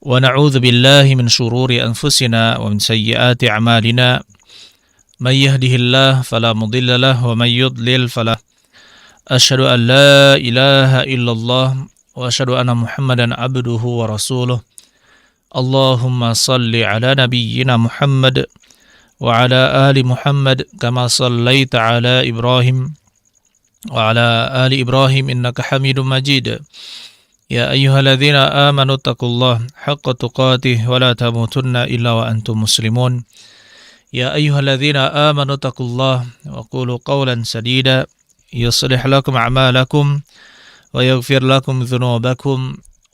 ونعوذ بالله من شرور أنفسنا ومن سيئات أعمالنا من يهده الله فلا مضل له ومن يضلل فلا أشهد أن لا إله إلا الله وأشهد أن محمدا عبده ورسوله اللهم صل على نبينا محمد وعلى آل محمد كما صليت على إبراهيم وعلى آل إبراهيم إنك حميد مجيد يا أيها الذين آمنوا اتقوا الله حق تقاته ولا تموتن إلا وأنتم مسلمون يا أيها الذين آمنوا اتقوا الله وقولوا قولا سديدا يصلح لكم أعمالكم ويغفر لكم ذنوبكم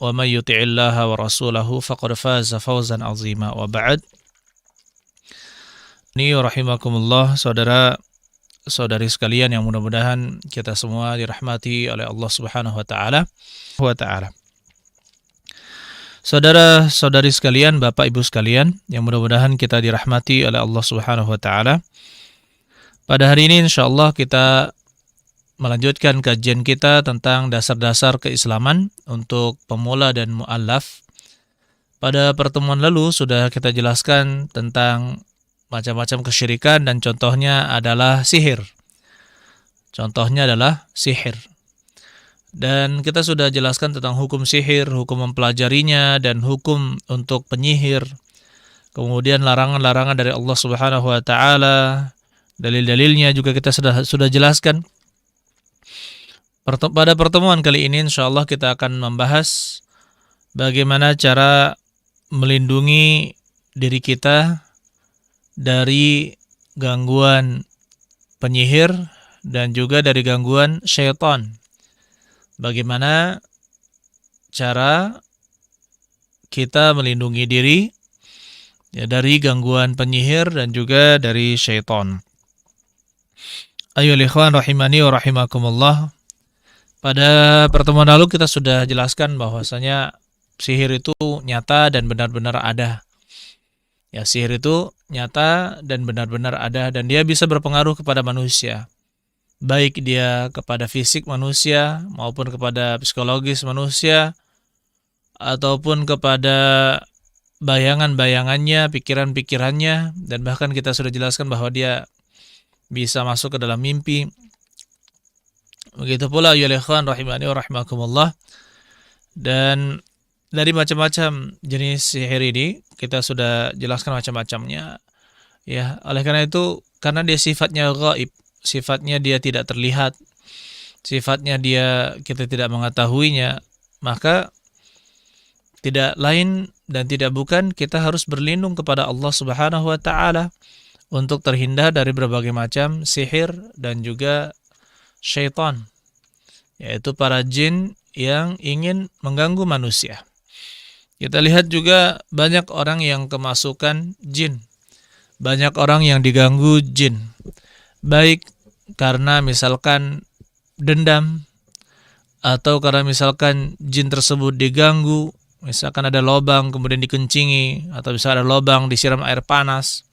ومن يطع الله ورسوله فقد فاز فوزا عظيما وبعد. Ini rahimakumullah, saudara-saudari sekalian yang mudah-mudahan kita semua dirahmati oleh Allah Subhanahu wa taala. Saudara-saudari sekalian, Bapak Ibu sekalian yang mudah-mudahan kita dirahmati oleh Allah Subhanahu wa taala. Pada hari ini insyaallah kita melanjutkan kajian kita tentang dasar-dasar keislaman untuk pemula dan mu'allaf. Pada pertemuan lalu sudah kita jelaskan tentang macam-macam kesyirikan dan contohnya adalah sihir. Dan kita sudah jelaskan tentang hukum sihir, hukum mempelajarinya, dan hukum untuk penyihir. Kemudian larangan-larangan dari Allah Subhanahu wa taala, dalil-dalilnya juga kita sudah jelaskan. Pada pertemuan kali ini insyaallah kita akan membahas bagaimana cara melindungi diri kita dari gangguan penyihir dan juga dari gangguan syaitan. Bagaimana cara kita melindungi diri dari gangguan penyihir dan juga dari syaitan. Ayyuhal ikhwan rahimani wa rahimakumullah. Pada pertemuan lalu kita sudah jelaskan bahwasanya sihir itu nyata dan benar-benar ada. Ya, sihir itu nyata dan benar-benar ada dan dia bisa berpengaruh kepada manusia. Baik dia kepada fisik manusia maupun kepada psikologis manusia ataupun kepada bayangan-bayangannya, pikiran-pikirannya, dan bahkan kita sudah jelaskan bahwa dia bisa masuk ke dalam mimpi. Begitu pula ya ikhwan rahimani wa rahimakumullah. Dan dari macam-macam jenis sihir ini kita sudah jelaskan macam-macamnya. Ya, oleh karena itu karena dia sifatnya gaib, sifatnya dia tidak terlihat, sifatnya kita tidak mengetahuinya, maka tidak lain dan tidak bukan kita harus berlindung kepada Allah Subhanahu wa taala untuk terhindar dari berbagai macam sihir dan juga syaitan, yaitu para jin yang ingin mengganggu manusia. Kita lihat juga banyak orang yang kemasukan jin. Banyak orang yang diganggu jin. Baik karena misalkan dendam, atau karena misalkan jin tersebut diganggu, misalkan ada lubang kemudian dikencingi, atau misalkan ada lubang disiram air panas,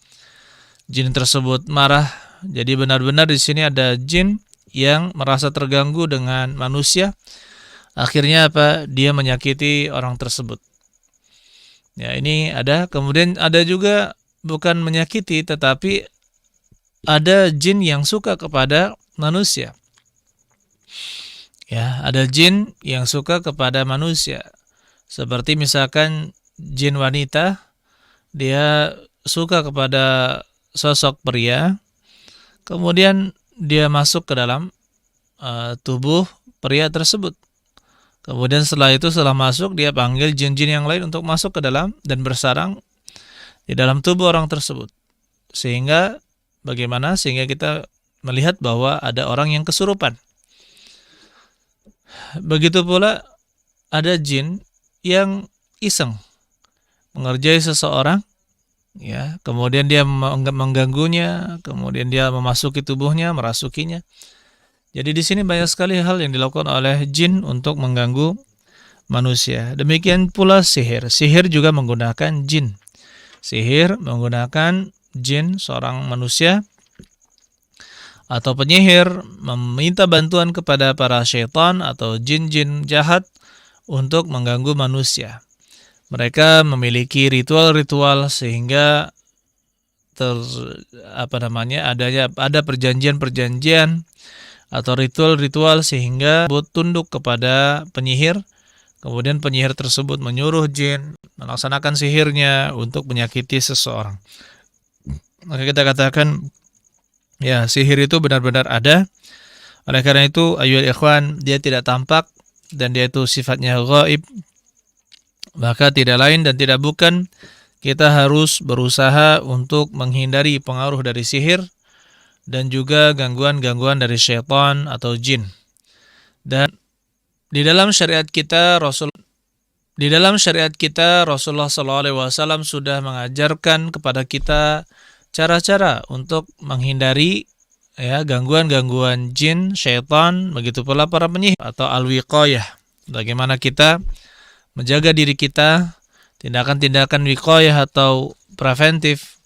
jin tersebut marah. Jadi benar-benar di sini ada jin yang merasa terganggu dengan manusia. Akhirnya apa? Dia menyakiti orang tersebut. Ya, ini ada. Kemudian ada juga bukan menyakiti, tetapi ada jin yang suka kepada manusia. Ya, ada jin yang suka kepada manusia. Seperti misalkan jin wanita, dia suka kepada sosok pria, kemudian dia masuk ke dalam tubuh pria tersebut. Kemudian setelah masuk, dia panggil jin-jin yang lain untuk masuk ke dalam dan bersarang di dalam tubuh orang tersebut. Sehingga kita melihat bahwa ada orang yang kesurupan. Begitu pula ada jin yang iseng mengerjai seseorang, ya, kemudian dia mengganggunya, kemudian dia memasuki tubuhnya, merasukinya. Jadi di sini banyak sekali hal yang dilakukan oleh jin untuk mengganggu manusia. Demikian pula sihir. Sihir juga menggunakan jin. Sihir menggunakan jin, seorang manusia atau penyihir meminta bantuan kepada para syaitan atau jin-jin jahat untuk mengganggu manusia. Mereka memiliki ritual-ritual sehingga ada perjanjian-perjanjian atau ritual-ritual sehingga tunduk kepada penyihir. Kemudian penyihir tersebut menyuruh jin melaksanakan sihirnya untuk menyakiti seseorang. Maka kita katakan, ya, sihir itu benar-benar ada. Oleh karena itu, ayyuhal ikhwan, dia tidak tampak dan dia itu sifatnya ghaib. Maka tidak lain dan tidak bukan kita harus berusaha untuk menghindari pengaruh dari sihir dan juga gangguan-gangguan dari syaitan atau jin. Dan di dalam syariat kita Rasulullah SAW sudah mengajarkan kepada kita cara-cara untuk menghindari, ya, gangguan-gangguan jin, syaitan, begitu pula para penyihir atau al-wiqayah. Bagaimana kita menjaga diri kita, tindakan-tindakan wiqayah atau preventif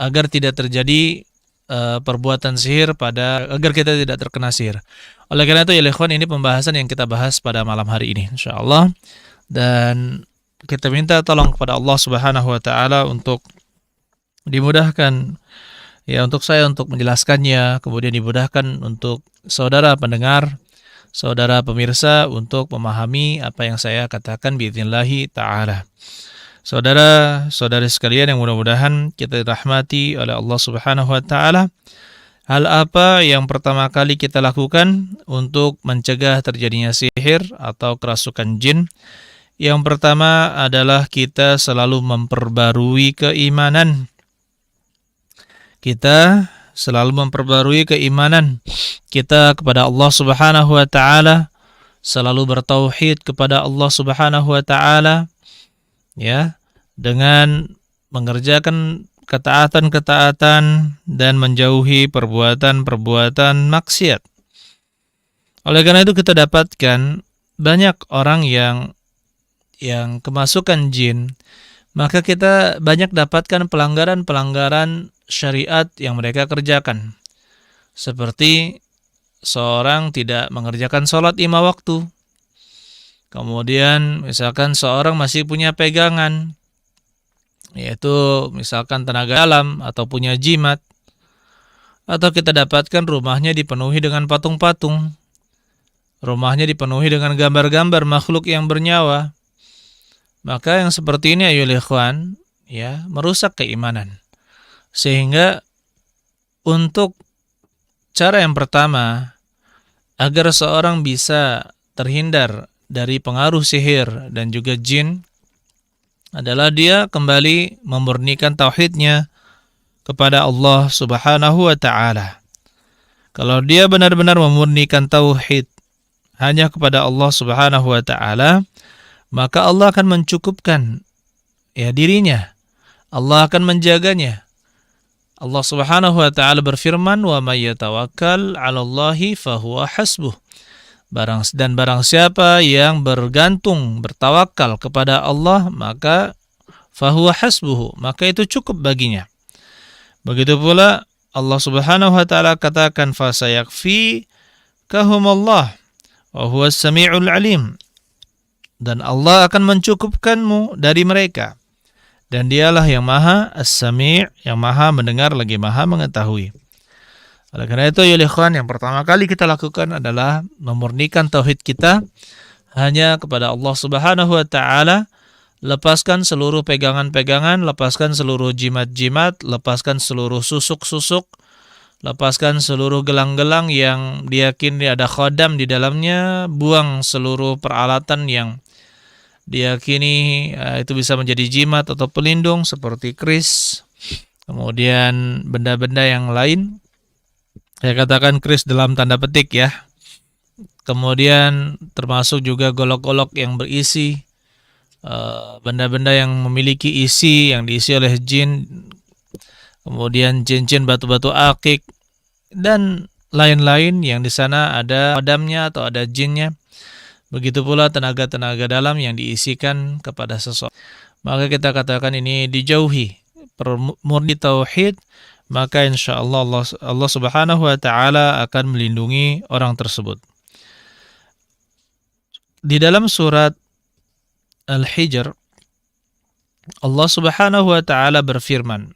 agar tidak terjadi perbuatan sihir agar kita tidak terkena sihir. Oleh karena itu, ya ikhwan, ini pembahasan yang kita bahas pada malam hari ini insyaallah, dan kita minta tolong kepada Allah Subhanahu wa taala untuk dimudahkan, ya, untuk saya untuk menjelaskannya, kemudian dimudahkan untuk saudara pendengar, saudara pemirsa untuk memahami apa yang saya katakan biidznillah taala. Saudara-saudari sekalian yang mudah-mudahan kita dirahmati oleh Allah Subhanahu wa taala, hal apa yang pertama kali kita lakukan untuk mencegah terjadinya sihir atau kerasukan jin? Yang pertama adalah kita selalu memperbarui keimanan. Kita selalu memperbarui keimanan kita kepada Allah Subhanahu wa taala, selalu bertauhid kepada Allah Subhanahu wa taala, ya, dengan mengerjakan ketaatan-ketaatan dan menjauhi perbuatan-perbuatan maksiat. Oleh karena itu kita dapatkan banyak orang yang kemasukan jin, maka kita banyak dapatkan pelanggaran-pelanggaran syariat yang mereka kerjakan. Seperti seorang tidak mengerjakan sholat 5 waktu. Kemudian misalkan seorang masih punya pegangan, yaitu misalkan tenaga dalam atau punya jimat. Atau kita dapatkan rumahnya dipenuhi dengan patung-patung. Rumahnya dipenuhi dengan gambar-gambar makhluk yang bernyawa. Maka yang seperti ini, ayyuhal ikhwan, ya, merusak keimanan. Sehingga untuk cara yang pertama agar seorang bisa terhindar dari pengaruh sihir dan juga jin adalah dia kembali memurnikan tauhidnya kepada Allah Subhanahu wa taala. Kalau dia benar-benar memurnikan tauhid hanya kepada Allah Subhanahu wa taala, maka Allah akan mencukupkan, ya, dirinya. Allah akan menjaganya. Allah Subhanahu wa taala berfirman, "Wa may yatawakkal 'alallahi fahuwa hasbuh." Barang siapa yang bertawakal kepada Allah, maka fahuwa hasbuhu, maka itu cukup baginya. Begitu pula Allah Subhanahu wa taala katakan, "Fasayakfikahumullah wa huwas samiul alim." Dan Allah akan mencukupkanmu dari mereka. Dan dialah yang maha as-sami', yang maha mendengar lagi maha mengetahui. Oleh karena itu, ya ikhwan, yang pertama kali kita lakukan adalah memurnikan tauhid kita hanya kepada Allah Subhanahu wa taala. Lepaskan seluruh pegangan-pegangan, lepaskan seluruh jimat-jimat, lepaskan seluruh susuk-susuk, lepaskan seluruh gelang-gelang yang diyakini ada khodam di dalamnya, buang seluruh peralatan yang diyakini itu bisa menjadi jimat atau pelindung seperti keris, kemudian benda-benda yang lain. Saya katakan keris dalam tanda petik, ya. Kemudian termasuk juga golok-golok yang berisi benda-benda yang memiliki isi yang diisi oleh jin, kemudian cincin, batu-batu akik dan lain-lain yang di sana ada khodamnya atau ada jinnya. Begitu pula tenaga-tenaga dalam yang diisikan kepada seseorang. Maka kita katakan ini dijauhi, murni tauhid, maka insyaallah Allah Subhanahu wa taala akan melindungi orang tersebut. Di dalam surat Al-Hijr, Allah Subhanahu wa taala berfirman,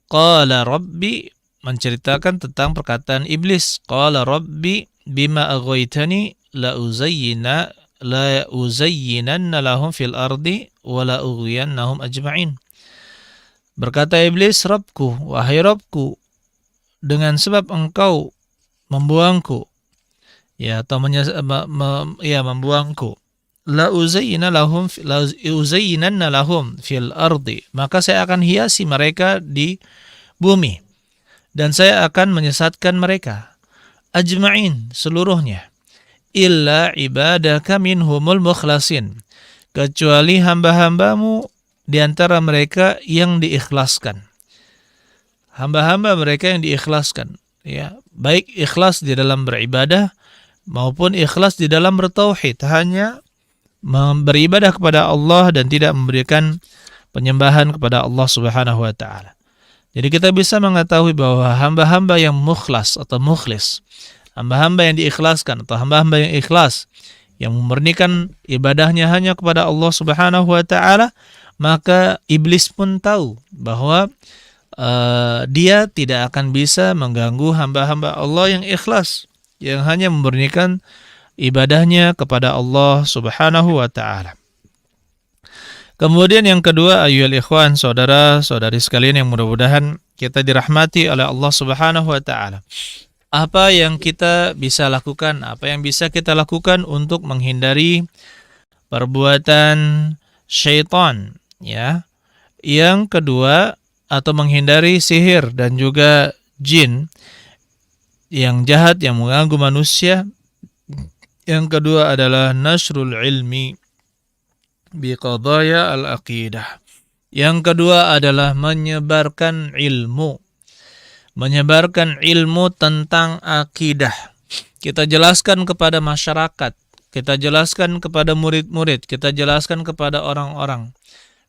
Qala Rabbi, menceritakan tentang perkataan iblis. Qala Rabbi bima aghwaytani la uzayyinanna lahum fil ardi wa la ughwiyannahum ajma'in. Berkata iblis, Rabbku, wahai Rabbku, dengan sebab engkau membuangku, ya, atau membuangku, la uzayyinanna lahum fil ardi, maka saya akan hiasi mereka di bumi dan saya akan menyesatkan mereka ajma'in, seluruhnya, illa ibadaka minhumul mukhlasin, kecuali hamba-hambamu di antara mereka yang diikhlaskan. Hamba-hamba mereka yang diikhlaskan, ya, baik ikhlas di dalam beribadah maupun ikhlas di dalam bertauhid, hanya beribadah kepada Allah dan tidak memberikan penyembahan kepada Allah Subhanahu wa taala. Jadi kita bisa mengetahui bahwa hamba-hamba yang mukhlas atau mukhlis, hamba-hamba yang diikhlaskan atau hamba-hamba yang ikhlas, yang memurnikan ibadahnya hanya kepada Allah Subhanahu wa taala, maka iblis pun tahu bahwa dia tidak akan bisa mengganggu hamba-hamba Allah yang ikhlas, yang hanya memurnikan ibadahnya kepada Allah Subhanahu wa taala. Kemudian yang kedua, ayyuhal ikhwan, saudara-saudari sekalian yang mudah-mudahan kita dirahmati oleh Allah Subhanahu wa taala. Apa yang kita bisa lakukan, apa yang bisa kita lakukan untuk menghindari perbuatan syaitan, ya. Yang kedua, atau menghindari sihir dan juga jin yang jahat yang mengganggu manusia. Yang kedua adalah nasrul ilmi biqadaya al-aqidah. Yang kedua adalah menyebarkan ilmu. Menyebarkan ilmu tentang akidah. Kita jelaskan kepada masyarakat, kita jelaskan kepada murid-murid, kita jelaskan kepada orang-orang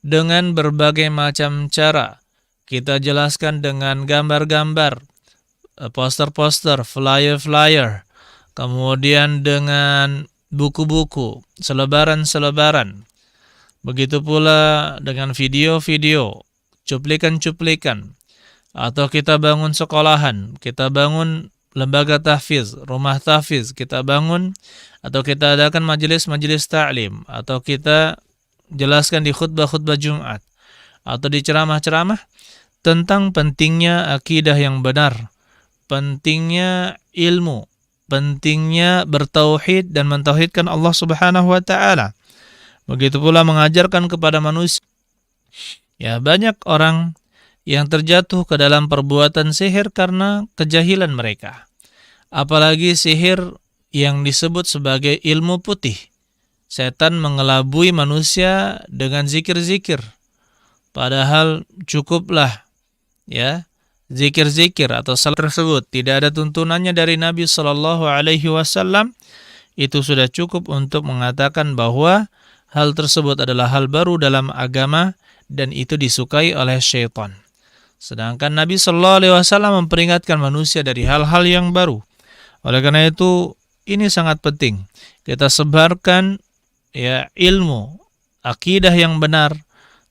dengan berbagai macam cara. Kita jelaskan dengan gambar-gambar, poster-poster, flyer-flyer, kemudian dengan buku-buku, selebaran-selebaran. Begitu pula dengan video-video, cuplikan-cuplikan. Atau kita bangun sekolahan, kita bangun lembaga tahfiz, rumah tahfiz, kita bangun atau kita adakan majelis-majelis ta'lim, atau kita jelaskan di khutbah-khutbah Jumat atau di ceramah-ceramah tentang pentingnya akidah yang benar, pentingnya ilmu, pentingnya bertauhid dan mentauhidkan Allah Subhanahu wa taala. Begitu pula mengajarkan kepada manusia. Ya, banyak orang yang terjatuh ke dalam perbuatan sihir karena kejahilan mereka. Apalagi sihir yang disebut sebagai ilmu putih. Setan mengelabui manusia dengan zikir-zikir. Padahal cukuplah, ya, zikir-zikir atau salat tersebut tidak ada tuntunannya dari Nabi Shallallahu Alaihi Wasallam, itu sudah cukup untuk mengatakan bahwa hal tersebut adalah hal baru dalam agama dan itu disukai oleh syaitan. Sedangkan Nabi Shallallahu Alaihi Wasallam memperingatkan manusia dari hal-hal yang baru. Oleh karena itu ini sangat penting kita sebarkan, ya, ilmu akidah yang benar,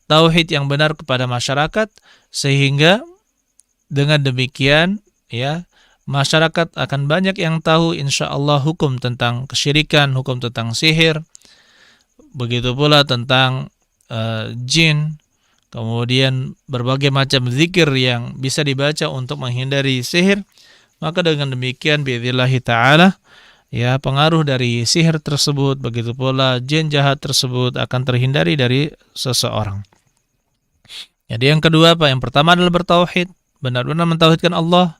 tauhid yang benar kepada masyarakat, sehingga dengan demikian, ya, masyarakat akan banyak yang tahu insyaallah hukum tentang kesyirikan, hukum tentang sihir, begitu pula tentang jin, kemudian berbagai macam zikir yang bisa dibaca untuk menghindari sihir. Maka dengan demikian biidznillah ta'ala, ya, pengaruh dari sihir tersebut, begitu pula jin jahat tersebut akan terhindari dari seseorang. Jadi yang kedua apa? Yang pertama adalah bertauhid, benar-benar mentauhidkan Allah,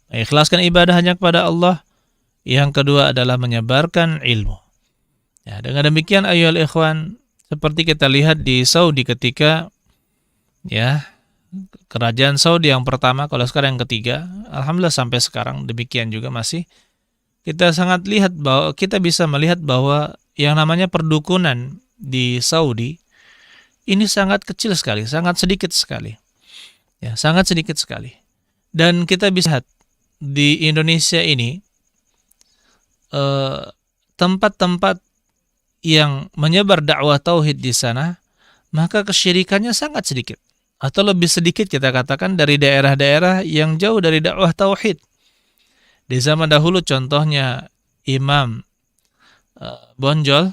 mengikhlaskan ibadah hanya kepada Allah. Yang kedua adalah menyebarkan ilmu. Ya, dengan demikian ayyuhal ikhwan, seperti kita lihat di Saudi ketika, ya, kerajaan Saudi yang pertama, kalau sekarang yang ketiga, alhamdulillah sampai sekarang demikian juga masih. Kita sangat lihat bahwa kita bisa melihat bahwa yang namanya perdukunan di Saudi ini sangat kecil sekali, sangat sedikit sekali. Ya, sangat sedikit sekali. Dan kita bisa lihat di Indonesia ini tempat-tempat yang menyebar dakwah tauhid di sana, maka kesyirikannya sangat sedikit. Atau lebih sedikit kita katakan dari daerah-daerah yang jauh dari dakwah tauhid. Di zaman dahulu contohnya Bonjol.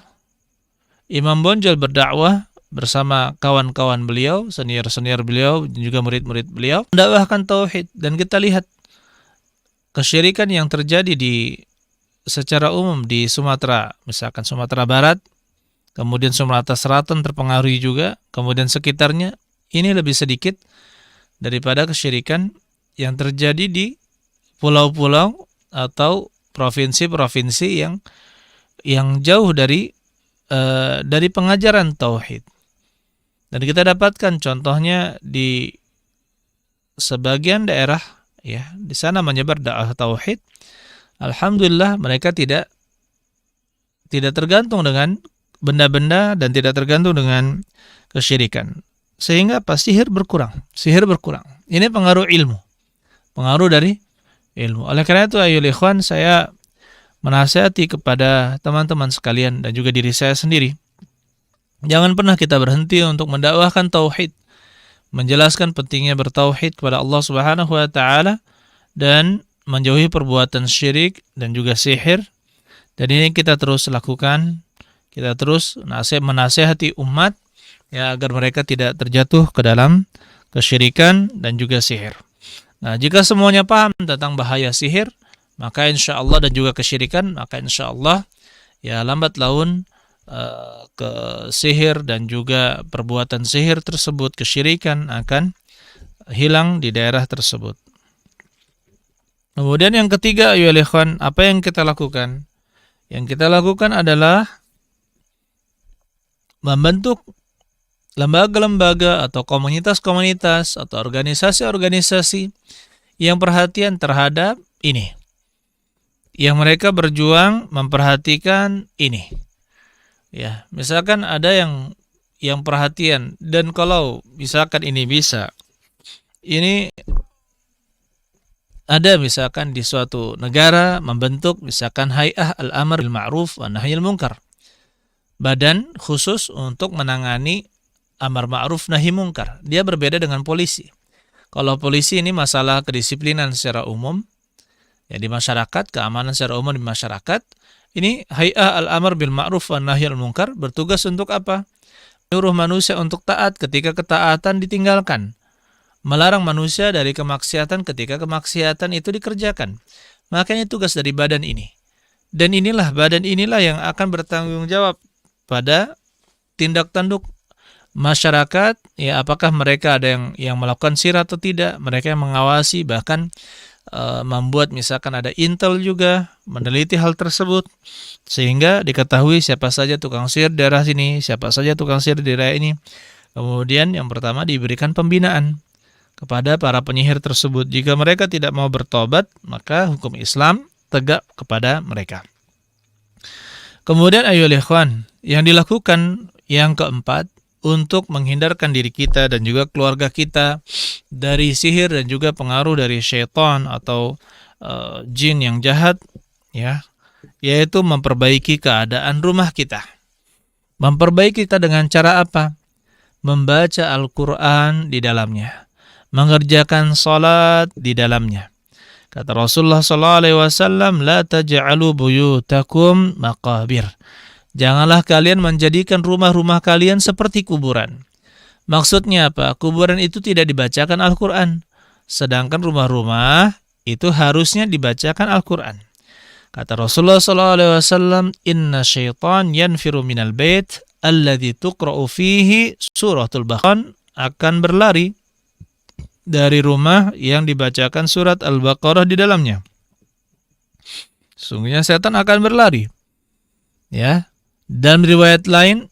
Imam Bonjol berdakwah bersama kawan-kawan beliau, senior-senior beliau, dan juga murid-murid beliau, mendakwahkan tauhid. Dan kita lihat kesyirikan yang terjadi secara umum di Sumatera, misalkan Sumatera Barat, kemudian Sumatera Selatan terpengaruhi juga, kemudian sekitarnya, ini lebih sedikit daripada kesyirikan yang terjadi di pulau-pulau atau provinsi-provinsi yang jauh dari pengajaran tauhid. Dan kita dapatkan contohnya di sebagian daerah, ya, di sana menyebar dakwah tauhid. Alhamdulillah mereka tidak tergantung dengan benda-benda dan tidak tergantung dengan kesyirikan. Sehingga sihir berkurang. Ini pengaruh ilmu. Pengaruh dari ilmu. Oleh karena itu ayolah ikhwan, saya menasihati kepada teman-teman sekalian dan juga diri saya sendiri, jangan pernah kita berhenti untuk mendakwahkan tauhid, menjelaskan pentingnya bertauhid kepada Allah Subhanahu wa taala dan menjauhi perbuatan syirik dan juga sihir. Dan ini kita terus lakukan, kita terus menasihati umat, ya, agar mereka tidak terjatuh ke dalam kesyirikan dan juga sihir. Nah, jika semuanya paham tentang bahaya sihir, maka insya Allah, dan juga kesyirikan, maka insya Allah ya lambat laun ke sihir dan juga perbuatan sihir tersebut, kesyirikan akan hilang di daerah tersebut. Kemudian yang ketiga, ayolah ikhwan, apa yang kita lakukan? Yang kita lakukan adalah membentuk lembaga-lembaga atau komunitas-komunitas atau organisasi-organisasi yang perhatian terhadap ini, yang mereka berjuang memperhatikan ini. Ya, misalkan ada yang perhatian, dan kalau misalkan ini bisa, ini ada misalkan di suatu negara membentuk misalkan Hay'ah al-Amr bil Ma'ruf wa Nahyil Munkar, badan khusus untuk menangani amar ma'ruf nahi munkar. Dia berbeda dengan polisi. Kalau polisi ini masalah kedisiplinan secara umum, ya, di masyarakat, keamanan secara umum di masyarakat. Ini Hay'ah al-Amr bil Ma'ruf wa Nahyil Munkar bertugas untuk apa? Menyuruh manusia untuk taat ketika ketaatan ditinggalkan, melarang manusia dari kemaksiatan ketika kemaksiatan itu dikerjakan. Makanya tugas dari badan ini. Dan badan inilah yang akan bertanggung jawab pada tindak tanduk masyarakat, ya, apakah mereka ada yang melakukan syiar atau tidak, mereka yang mengawasi, bahkan membuat misalkan ada intel juga meneliti hal tersebut sehingga diketahui siapa saja tukang sihir di daerah sini, siapa saja tukang sihir di daerah ini. Kemudian yang pertama diberikan pembinaan kepada para penyihir tersebut. Jika mereka tidak mau bertobat, maka hukum Islam tegak kepada mereka. Kemudian ayolah ikhwan, yang dilakukan yang keempat, untuk menghindarkan diri kita dan juga keluarga kita dari sihir dan juga pengaruh dari syaitan atau jin yang jahat, ya, yaitu memperbaiki keadaan rumah kita. Memperbaiki kita dengan cara apa? Membaca Al-Quran di dalamnya, mengerjakan salat di dalamnya. Kata Rasulullah SAW, la taj'alu buyutakum maqabir. Janganlah kalian menjadikan rumah-rumah kalian seperti kuburan. Maksudnya apa? Kuburan itu tidak dibacakan Al-Quran, sedangkan rumah-rumah itu harusnya dibacakan Al-Quran. Kata Rasulullah SAW, inna syaitan yanfiru minal bait alladhi tuqra'u fihi suratul Baqarah, akan berlari dari rumah yang dibacakan surat Al-Baqarah di dalamnya. Sungguhnya setan akan berlari. Ya. Dalam riwayat lain,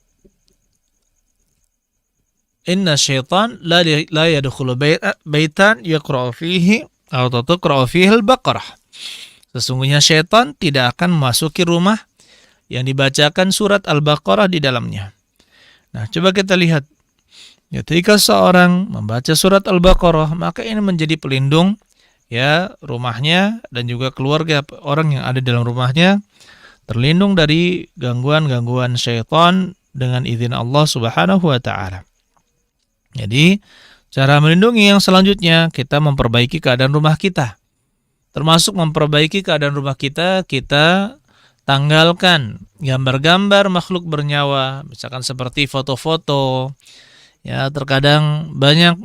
inna syaitan la yadkhulu baitan yaqra'u fihi atau tuqra'u fihi al-Baqarah. Sesungguhnya syaitan tidak akan memasuki rumah yang dibacakan surat Al-Baqarah di dalamnya. Nah, coba kita lihat. Ketika seorang membaca surat Al-Baqarah, maka ini menjadi pelindung, ya, rumahnya dan juga keluarga orang yang ada dalam rumahnya terlindung dari gangguan-gangguan syaitan dengan izin Allah Subhanahu wa taala. Jadi, cara melindungi yang selanjutnya kita memperbaiki keadaan rumah kita. Termasuk memperbaiki keadaan rumah kita, kita tanggalkan gambar-gambar makhluk bernyawa, misalkan seperti foto-foto. Ya, terkadang banyak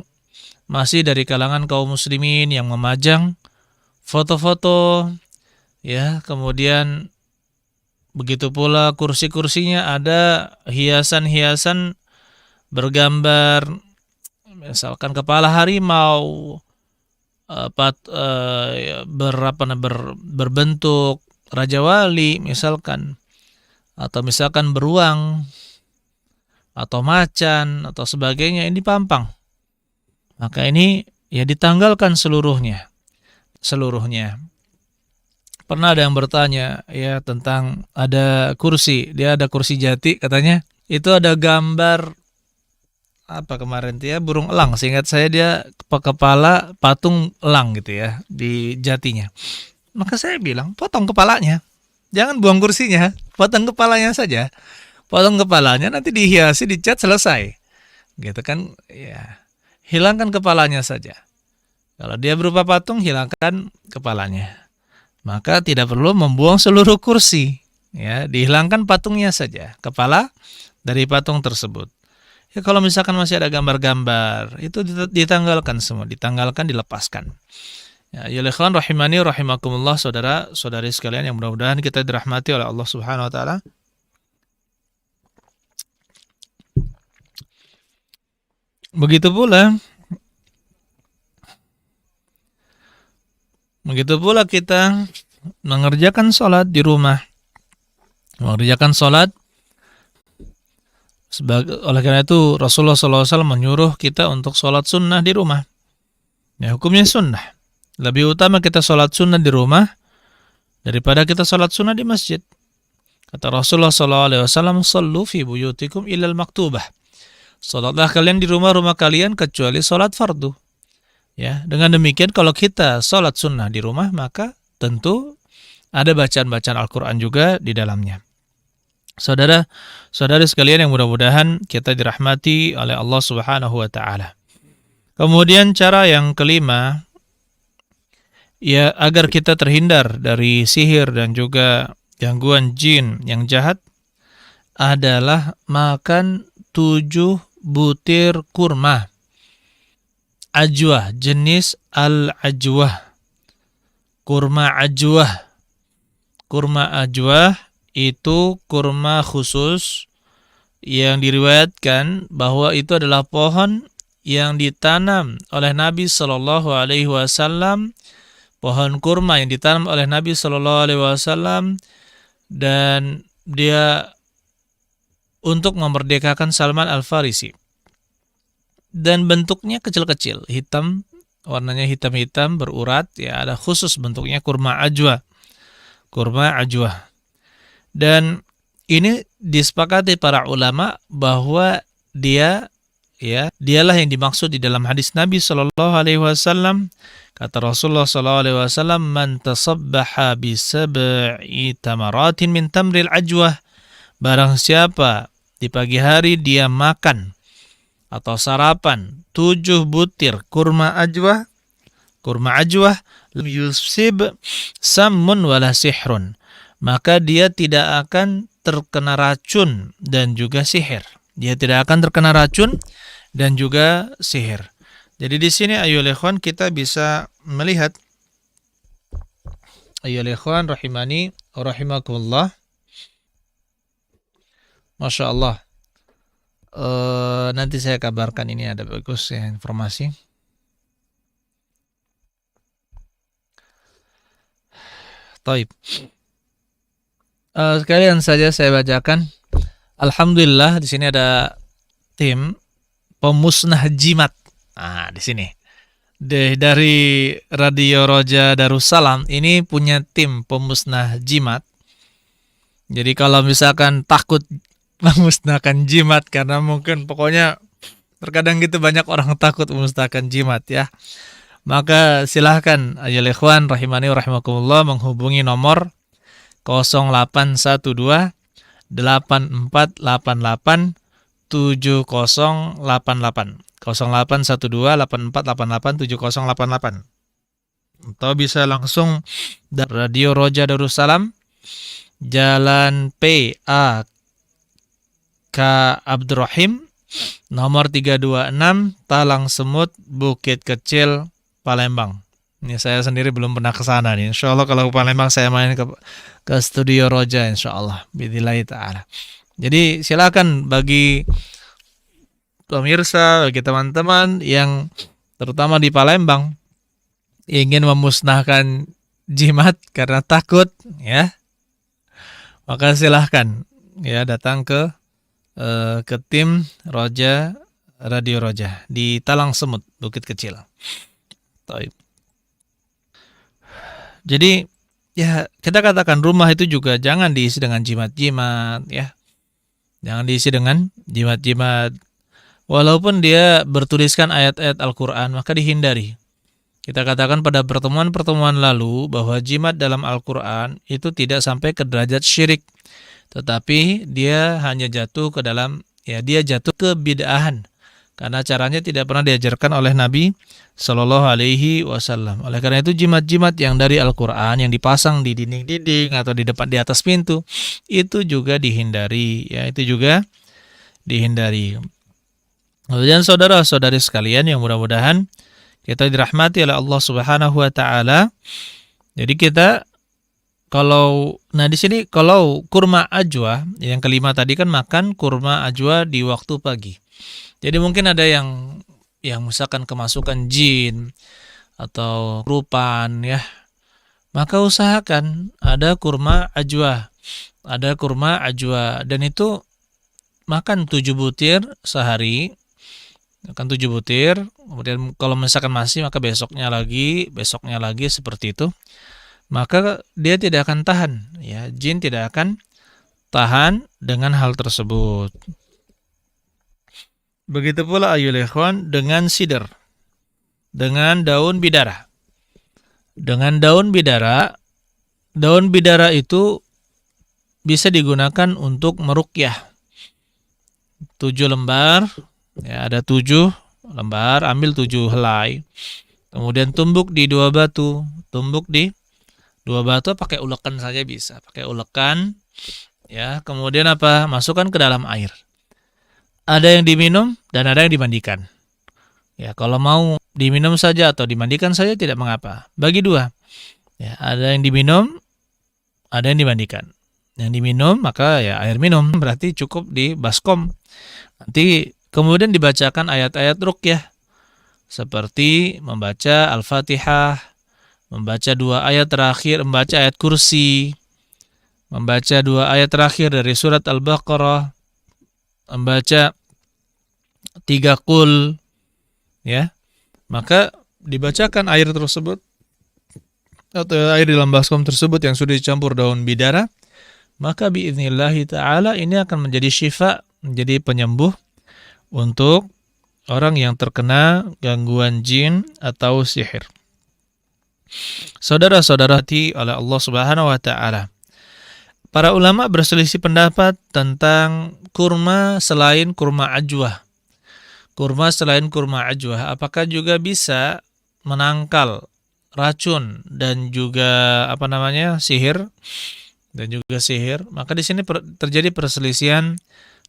masih dari kalangan kaum muslimin yang memajang foto-foto, ya, kemudian begitu pula kursi-kursinya ada hiasan-hiasan bergambar misalkan kepala harimau, berbentuk raja wali misalkan, atau misalkan beruang atau macan atau sebagainya, ini pampang. Maka ini ya ditanggalkan seluruhnya. Pernah ada yang bertanya ya tentang ada kursi, dia ada kursi jati katanya, itu ada gambar apa kemarin tuh ya, burung elang. Seingat saya dia kepala patung elang gitu ya di jatinya. Maka saya bilang potong kepalanya, jangan buang kursinya, potong kepalanya saja. Potong kepalanya nanti dihiasi, dicat, selesai. Gitu kan ya. Hilangkan kepalanya saja. Kalau dia berupa patung, hilangkan kepalanya. Maka tidak perlu membuang seluruh kursi. Ya, dihilangkan patungnya saja, kepala dari patung tersebut. Ya, kalau misalkan masih ada gambar-gambar, itu ditanggalkan semua, ditanggalkan, dilepaskan. Ya, ya ikhwan rahimani rahimakumullah, saudara-saudari sekalian yang mudah-mudahan kita dirahmati oleh Allah Subhanahu wa taala. Begitu pula kita mengerjakan sholat di rumah. Mengerjakan sholat, oleh karena itu Rasulullah SAW menyuruh kita untuk sholat sunnah di rumah. Ya, hukumnya sunnah. Lebih utama kita sholat sunnah di rumah daripada kita sholat sunnah di masjid. Kata Rasulullah SAW, "Sallu fi buyutikum ilal maktubah." Sholatlah kalian di rumah-rumah kalian kecuali sholat fardu. Ya, dengan demikian kalau kita sholat sunnah di rumah, maka tentu ada bacaan-bacaan Al-Quran juga di dalamnya. Saudara-saudari sekalian yang mudah-mudahan kita dirahmati oleh Allah Subhanahu wa taala. Kemudian cara yang kelima, ya agar kita terhindar dari sihir dan juga gangguan jin yang jahat adalah makan 7 butir kurma. Ajwah, jenis al-ajwah. Kurma ajwah. Kurma ajwah itu kurma khusus yang diriwayatkan bahwa itu adalah pohon yang ditanam oleh Nabi Shallallahu Alaihi Wasallam, pohon kurma yang ditanam oleh Nabi Shallallahu Alaihi Wasallam, dan dia untuk memerdekakan Salman Al-Farisi. Dan bentuknya kecil-kecil, hitam, warnanya hitam-hitam berurat, ya ada khusus bentuknya kurma ajwa. Kurma ajwa. Dan ini disepakati para ulama bahwa dialah yang dimaksud di dalam hadis Nabi sallallahu alaihi wasallam. Kata Rasulullah sallallahu alaihi wasallam, "Man tasabbaha bi sab'i tamaratin min tamril ajwah." Barang siapa di pagi hari dia makan atau sarapan 7 butir kurma ajwah, lam yusib sammun wala sihrun, maka dia tidak akan terkena racun dan juga sihir. Dia tidak akan terkena racun dan juga sihir. Jadi di sini ayyuhal ikhwan kita bisa melihat, ayyuhal ikhwan rahimani wa rahimakumullah, Masya Allah. Nanti saya kabarkan, ini ada bagus ya informasi. Taib. Sekalian saja saya bacakan. Alhamdulillah di sini ada tim pemusnah jimat. Nah, di sini. Dari Radio Roja Darussalam ini punya tim pemusnah jimat. Jadi kalau misalkan takut memusnahkan jimat, karena mungkin pokoknya terkadang gitu banyak orang takut memusnahkan jimat ya, maka silahkan ayyuhal ikhwan rahimani wa rahimakumullah menghubungi nomor 0812 8488 7088. 0812 8488 7088. Atau bisa langsung dari Radio Roja Darussalam, Jalan P.A. K. Abdurrahim, nomor 326, Talang Semut, Bukit Kecil, Palembang. Ini saya sendiri belum pernah ke sana nih. Insya Allah kalau ke Palembang saya main ke Studio Roja, insya Allah. Bidillahi ta'ala. Jadi silakan bagi pemirsa, bagi teman-teman yang terutama di Palembang ingin memusnahkan jimat karena takut, ya, maka silahkan ya datang ke tim Roja, Radio Roja di Talang Semut, Bukit Kecil. Taib. Jadi ya kita katakan rumah itu juga jangan diisi dengan jimat-jimat, ya. Jangan diisi dengan jimat-jimat. Walaupun dia bertuliskan ayat-ayat Al-Quran, maka dihindari. Kita katakan pada pertemuan-pertemuan lalu bahwa jimat dalam Al-Quran itu tidak sampai ke derajat syirik. Tetapi dia hanya jatuh ke dalam, ya dia jatuh ke bid'ahan. Karena caranya tidak pernah diajarkan oleh Nabi Shallallahu Alaihi Wasallam. Oleh karena itu jimat-jimat yang dari Al-Quran yang dipasang di dinding-dinding atau di depan di atas pintu itu juga dihindari. Ya itu juga dihindari. Kemudian saudara-saudari sekalian yang mudah-mudahan kita dirahmati oleh Allah Subhanahu Wa Taala. Jadi kita di sini kalau kurma ajwa yang kelima tadi kan makan kurma ajwa di waktu pagi. Jadi mungkin ada yang misalkan kemasukan jin atau rupan, ya, maka usahakan ada kurma ajwa, dan itu makan 7 butir sehari, makan 7 butir. Kemudian kalau misalkan masih, maka besoknya lagi seperti itu. Maka dia tidak akan tahan, ya, jin tidak akan tahan dengan hal tersebut. Begitu pula ayyuhal ikhwan dengan sidr, dengan daun bidara. Dengan daun bidara itu bisa digunakan untuk meruqyah. 7 lembar, ya, ada 7 lembar, ambil 7 helai. Kemudian tumbuk di 2 batu, pakai ulekan saja bisa, pakai ulekan, ya. Kemudian masukkan ke dalam air. Ada yang diminum dan ada yang dimandikan. Ya, kalau mau diminum saja atau dimandikan saja tidak mengapa. Bagi 2. Ya, ada yang diminum, ada yang dimandikan. Yang diminum maka ya air minum, berarti cukup di baskom. Nanti kemudian dibacakan ayat-ayat ruqyah seperti membaca Al-Fatihah, membaca 2 ayat terakhir, membaca ayat kursi, membaca 2 ayat terakhir dari surat Al-Baqarah, membaca 3 qul, ya, maka dibacakan air tersebut atau air di dalam baskom tersebut yang sudah dicampur daun bidara, maka biidznillah ta'ala ini akan menjadi syifa, menjadi penyembuh untuk orang yang terkena gangguan jin atau sihir. Saudara-saudara oleh Allah Subhanahu wa taala. Para ulama berselisih pendapat tentang kurma selain kurma ajwah. Kurma selain kurma ajwah, apakah juga bisa menangkal racun dan juga sihir dan juga sihir? Maka di sini terjadi perselisihan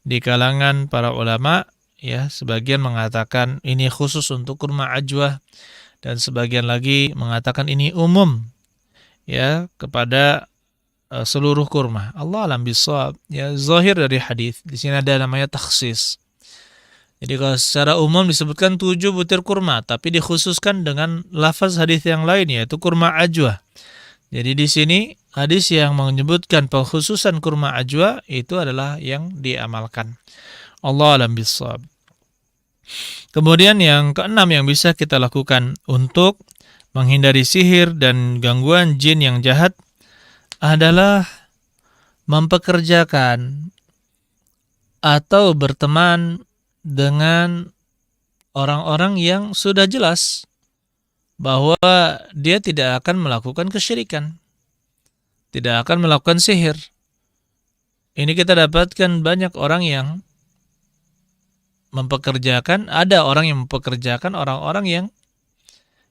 di kalangan para ulama, ya. Sebagian mengatakan ini khusus untuk kurma ajwah dan sebagian lagi mengatakan ini umum, ya, kepada seluruh kurma. Allah alam bisawab. Ya, zahir dari hadis di sini ada namanya takhsis. Jadi kalau secara umum disebutkan 7 butir kurma, tapi dikhususkan dengan lafaz hadis yang lain, yaitu kurma ajwa. Jadi di sini hadis yang menyebutkan pengkhususan kurma ajwa itu adalah yang diamalkan. Allah alam bisawab. Kemudian yang keenam yang bisa kita lakukan untuk menghindari sihir dan gangguan jin yang jahat adalah mempekerjakan atau berteman dengan orang-orang yang sudah jelas bahwa dia tidak akan melakukan kesyirikan, tidak akan melakukan sihir. Ini kita dapatkan banyak orang yang mempekerjakan, ada orang yang mempekerjakan orang-orang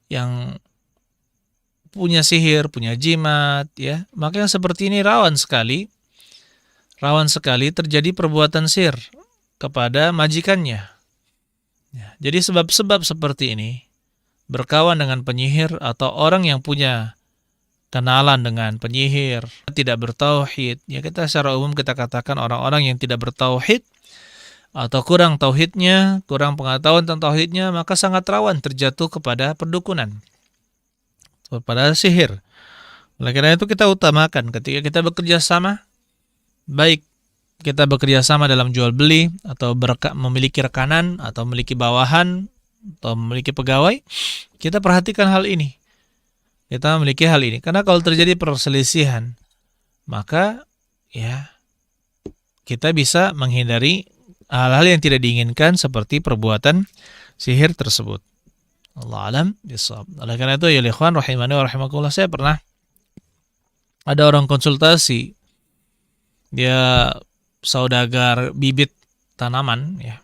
yang punya sihir, punya jimat, ya. Maka yang seperti ini rawan sekali terjadi perbuatan sihir kepada majikannya. Ya, jadi sebab-sebab seperti ini, berkawan dengan penyihir atau orang yang punya kenalan dengan penyihir, tidak bertauhid, ya kita secara umum kita katakan orang-orang yang tidak bertauhid atau kurang tauhidnya, kurang pengetahuan tentang tauhidnya, maka sangat rawan terjatuh kepada perdukunan, kepada sihir. Oleh karena itu kita utamakan ketika kita bekerja sama, baik kita bekerja sama dalam jual beli atau memiliki rekanan atau memiliki bawahan atau memiliki pegawai, kita perhatikan hal ini. Kita memiliki hal ini karena kalau terjadi perselisihan, maka ya kita bisa menghindari hal-hal yang tidak diinginkan seperti perbuatan sihir tersebut. Allah alam bisawab. Oleh karena itu ya ikhwan rahimani wa rahimakumullah, saya pernah ada orang konsultasi, dia saudagar bibit tanaman, ya.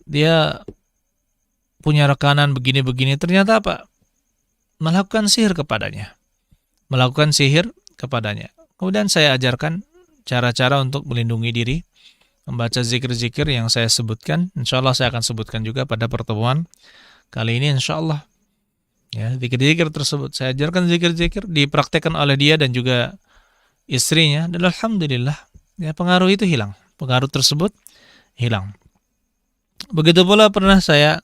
Dia punya rekanan begini-begini, ternyata apa? Melakukan sihir kepadanya. Kemudian saya ajarkan cara-cara untuk melindungi diri, membaca zikir-zikir yang saya sebutkan. Insya Allah saya akan sebutkan juga pada pertemuan kali ini, insya Allah. Ya, zikir-zikir tersebut saya ajarkan, zikir-zikir dipraktekkan oleh dia dan juga istrinya, dan alhamdulillah ya pengaruh itu hilang, pengaruh tersebut hilang. Begitu pula pernah saya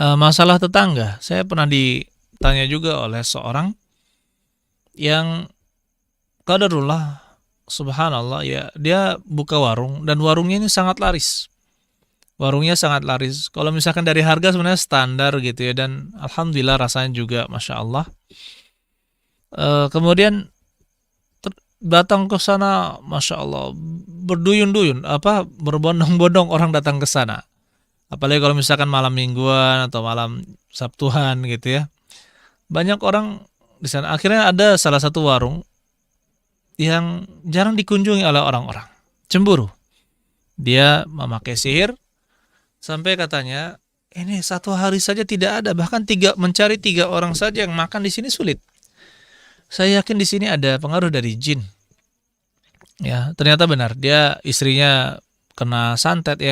masalah tetangga, saya pernah ditanya juga oleh seorang yang qadarullah, subhanallah, ya dia buka warung dan warungnya ini sangat laris. Warungnya sangat laris. Kalau misalkan dari harga sebenarnya standar gitu ya, dan alhamdulillah rasanya juga masya Allah. Kemudian datang ke sana, masya Allah, berduyun-duyun, berbondong-bondong orang datang ke sana. Apalagi kalau misalkan malam mingguan atau malam Sabtuan gitu ya, banyak orang di sana. Akhirnya ada salah satu warung yang jarang dikunjungi oleh orang-orang, cemburu. Dia memakai sihir sampai katanya ini satu hari saja tidak ada, bahkan mencari 3 orang saja yang makan di sini sulit. Saya yakin di sini ada pengaruh dari jin. Ya, ternyata benar. Dia istrinya kena santet ya,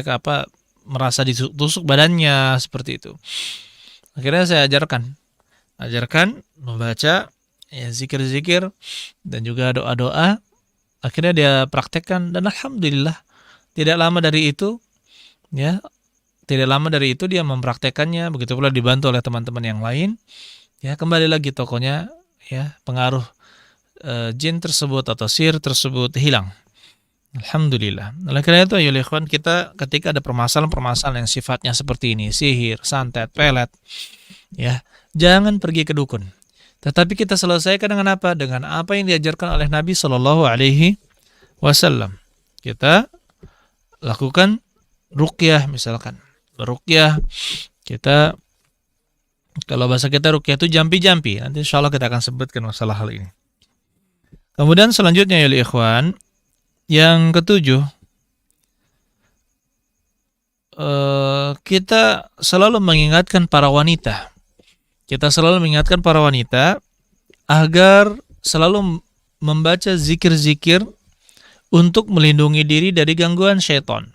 merasa ditusuk badannya seperti itu. Akhirnya saya ajarkan membaca ya zikir-zikir dan juga doa-doa. Akhirnya dia praktekkan dan alhamdulillah tidak lama dari itu dia mempraktekannya, begitu pula dibantu oleh teman-teman yang lain. Ya, kembali lagi tokonya ya, pengaruh jin tersebut atau sihir tersebut hilang. Alhamdulillah. Oleh karena itu ya ikhwan, kita ketika ada permasalahan-permasalahan yang sifatnya seperti ini, sihir, santet, pelet, ya, jangan pergi ke dukun. Tetapi kita selesaikan dengan apa? Dengan apa yang diajarkan oleh Nabi Shallallahu Alaihi Wasallam. Kita lakukan ruqyah misalkan. Ruqyah, kita, kalau bahasa kita ruqyah itu jampi-jampi. Nanti insya Allah kita akan sebutkan masalah hal ini. Kemudian selanjutnya ya ikhwan, yang ketujuh, kita selalu mengingatkan para wanita. Kita selalu mengingatkan para wanita agar selalu membaca zikir-zikir untuk melindungi diri dari gangguan syaitan.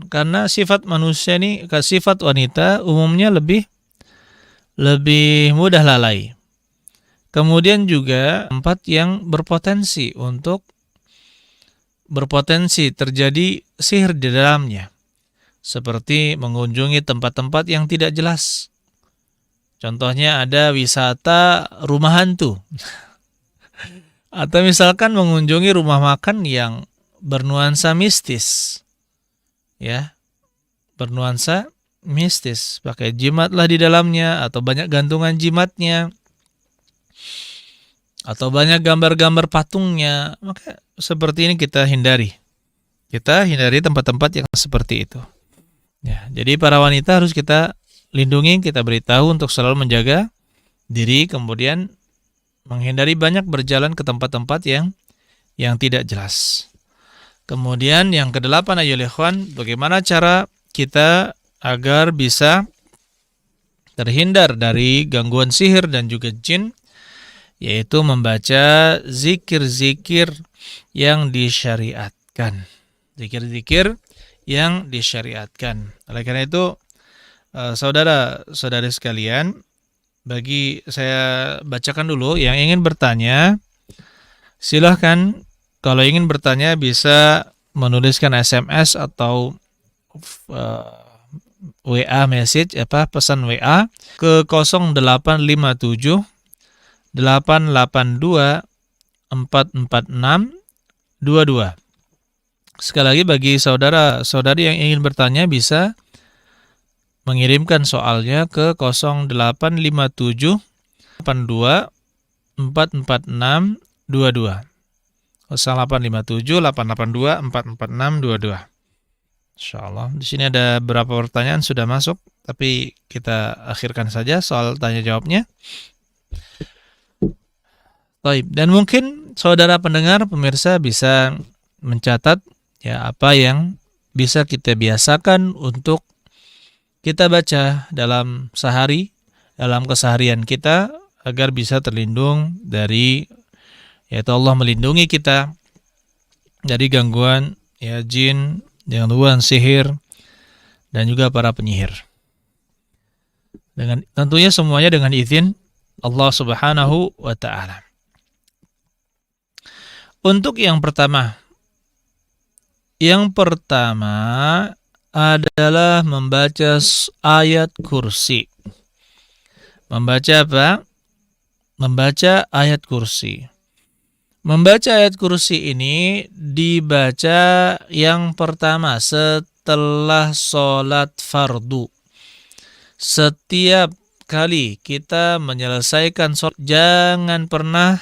Karena sifat manusia ini, sifat wanita umumnya lebih mudah lalai. Kemudian juga tempat yang berpotensi terjadi sihir di dalamnya. Seperti mengunjungi tempat-tempat yang tidak jelas. Contohnya ada wisata rumah hantu. Atau misalkan mengunjungi rumah makan yang bernuansa mistis. Ya, bernuansa mistis. Pakai jimatlah di dalamnya, atau banyak gantungan jimatnya, atau banyak gambar-gambar patungnya. Maka seperti ini kita hindari. Kita hindari tempat-tempat yang seperti itu. Ya, jadi para wanita harus kita lindungi, kita beritahu untuk selalu menjaga diri, kemudian menghindari banyak berjalan ke tempat-tempat yang tidak jelas. Kemudian yang kedelapan ayolah ikhwan, bagaimana cara kita agar bisa terhindar dari gangguan sihir dan juga jin, yaitu membaca zikir-zikir yang disyariatkan. Zikir-zikir yang disyariatkan. Oleh karena itu, saudara-saudari sekalian, bagi saya bacakan dulu. Yang ingin bertanya, silahkan kalau ingin bertanya bisa menuliskan SMS atau WA message, pesan WA ke 0857 882 446 22. Sekali lagi, bagi saudara-saudari yang ingin bertanya bisa mengirimkan soalnya ke 0857 82 446 22. 0857 882 446 22. Insyaallah. Di sini ada beberapa pertanyaan sudah masuk, tapi kita akhirkan saja soal tanya jawabnya. Baik, dan mungkin saudara pendengar pemirsa bisa mencatat ya apa yang bisa kita biasakan untuk kita baca dalam sehari, dalam keseharian kita agar bisa terlindung dari, yaitu Allah melindungi kita dari gangguan ya jin, gangguan sihir dan juga para penyihir. Dengan tentunya semuanya dengan izin Allah Subhanahu wa taala. Untuk yang pertama adalah membaca ayat kursi. Membaca apa? Membaca ayat kursi. Membaca ayat kursi ini dibaca yang pertama setelah sholat fardu. Setiap kali kita menyelesaikan sholat, jangan pernah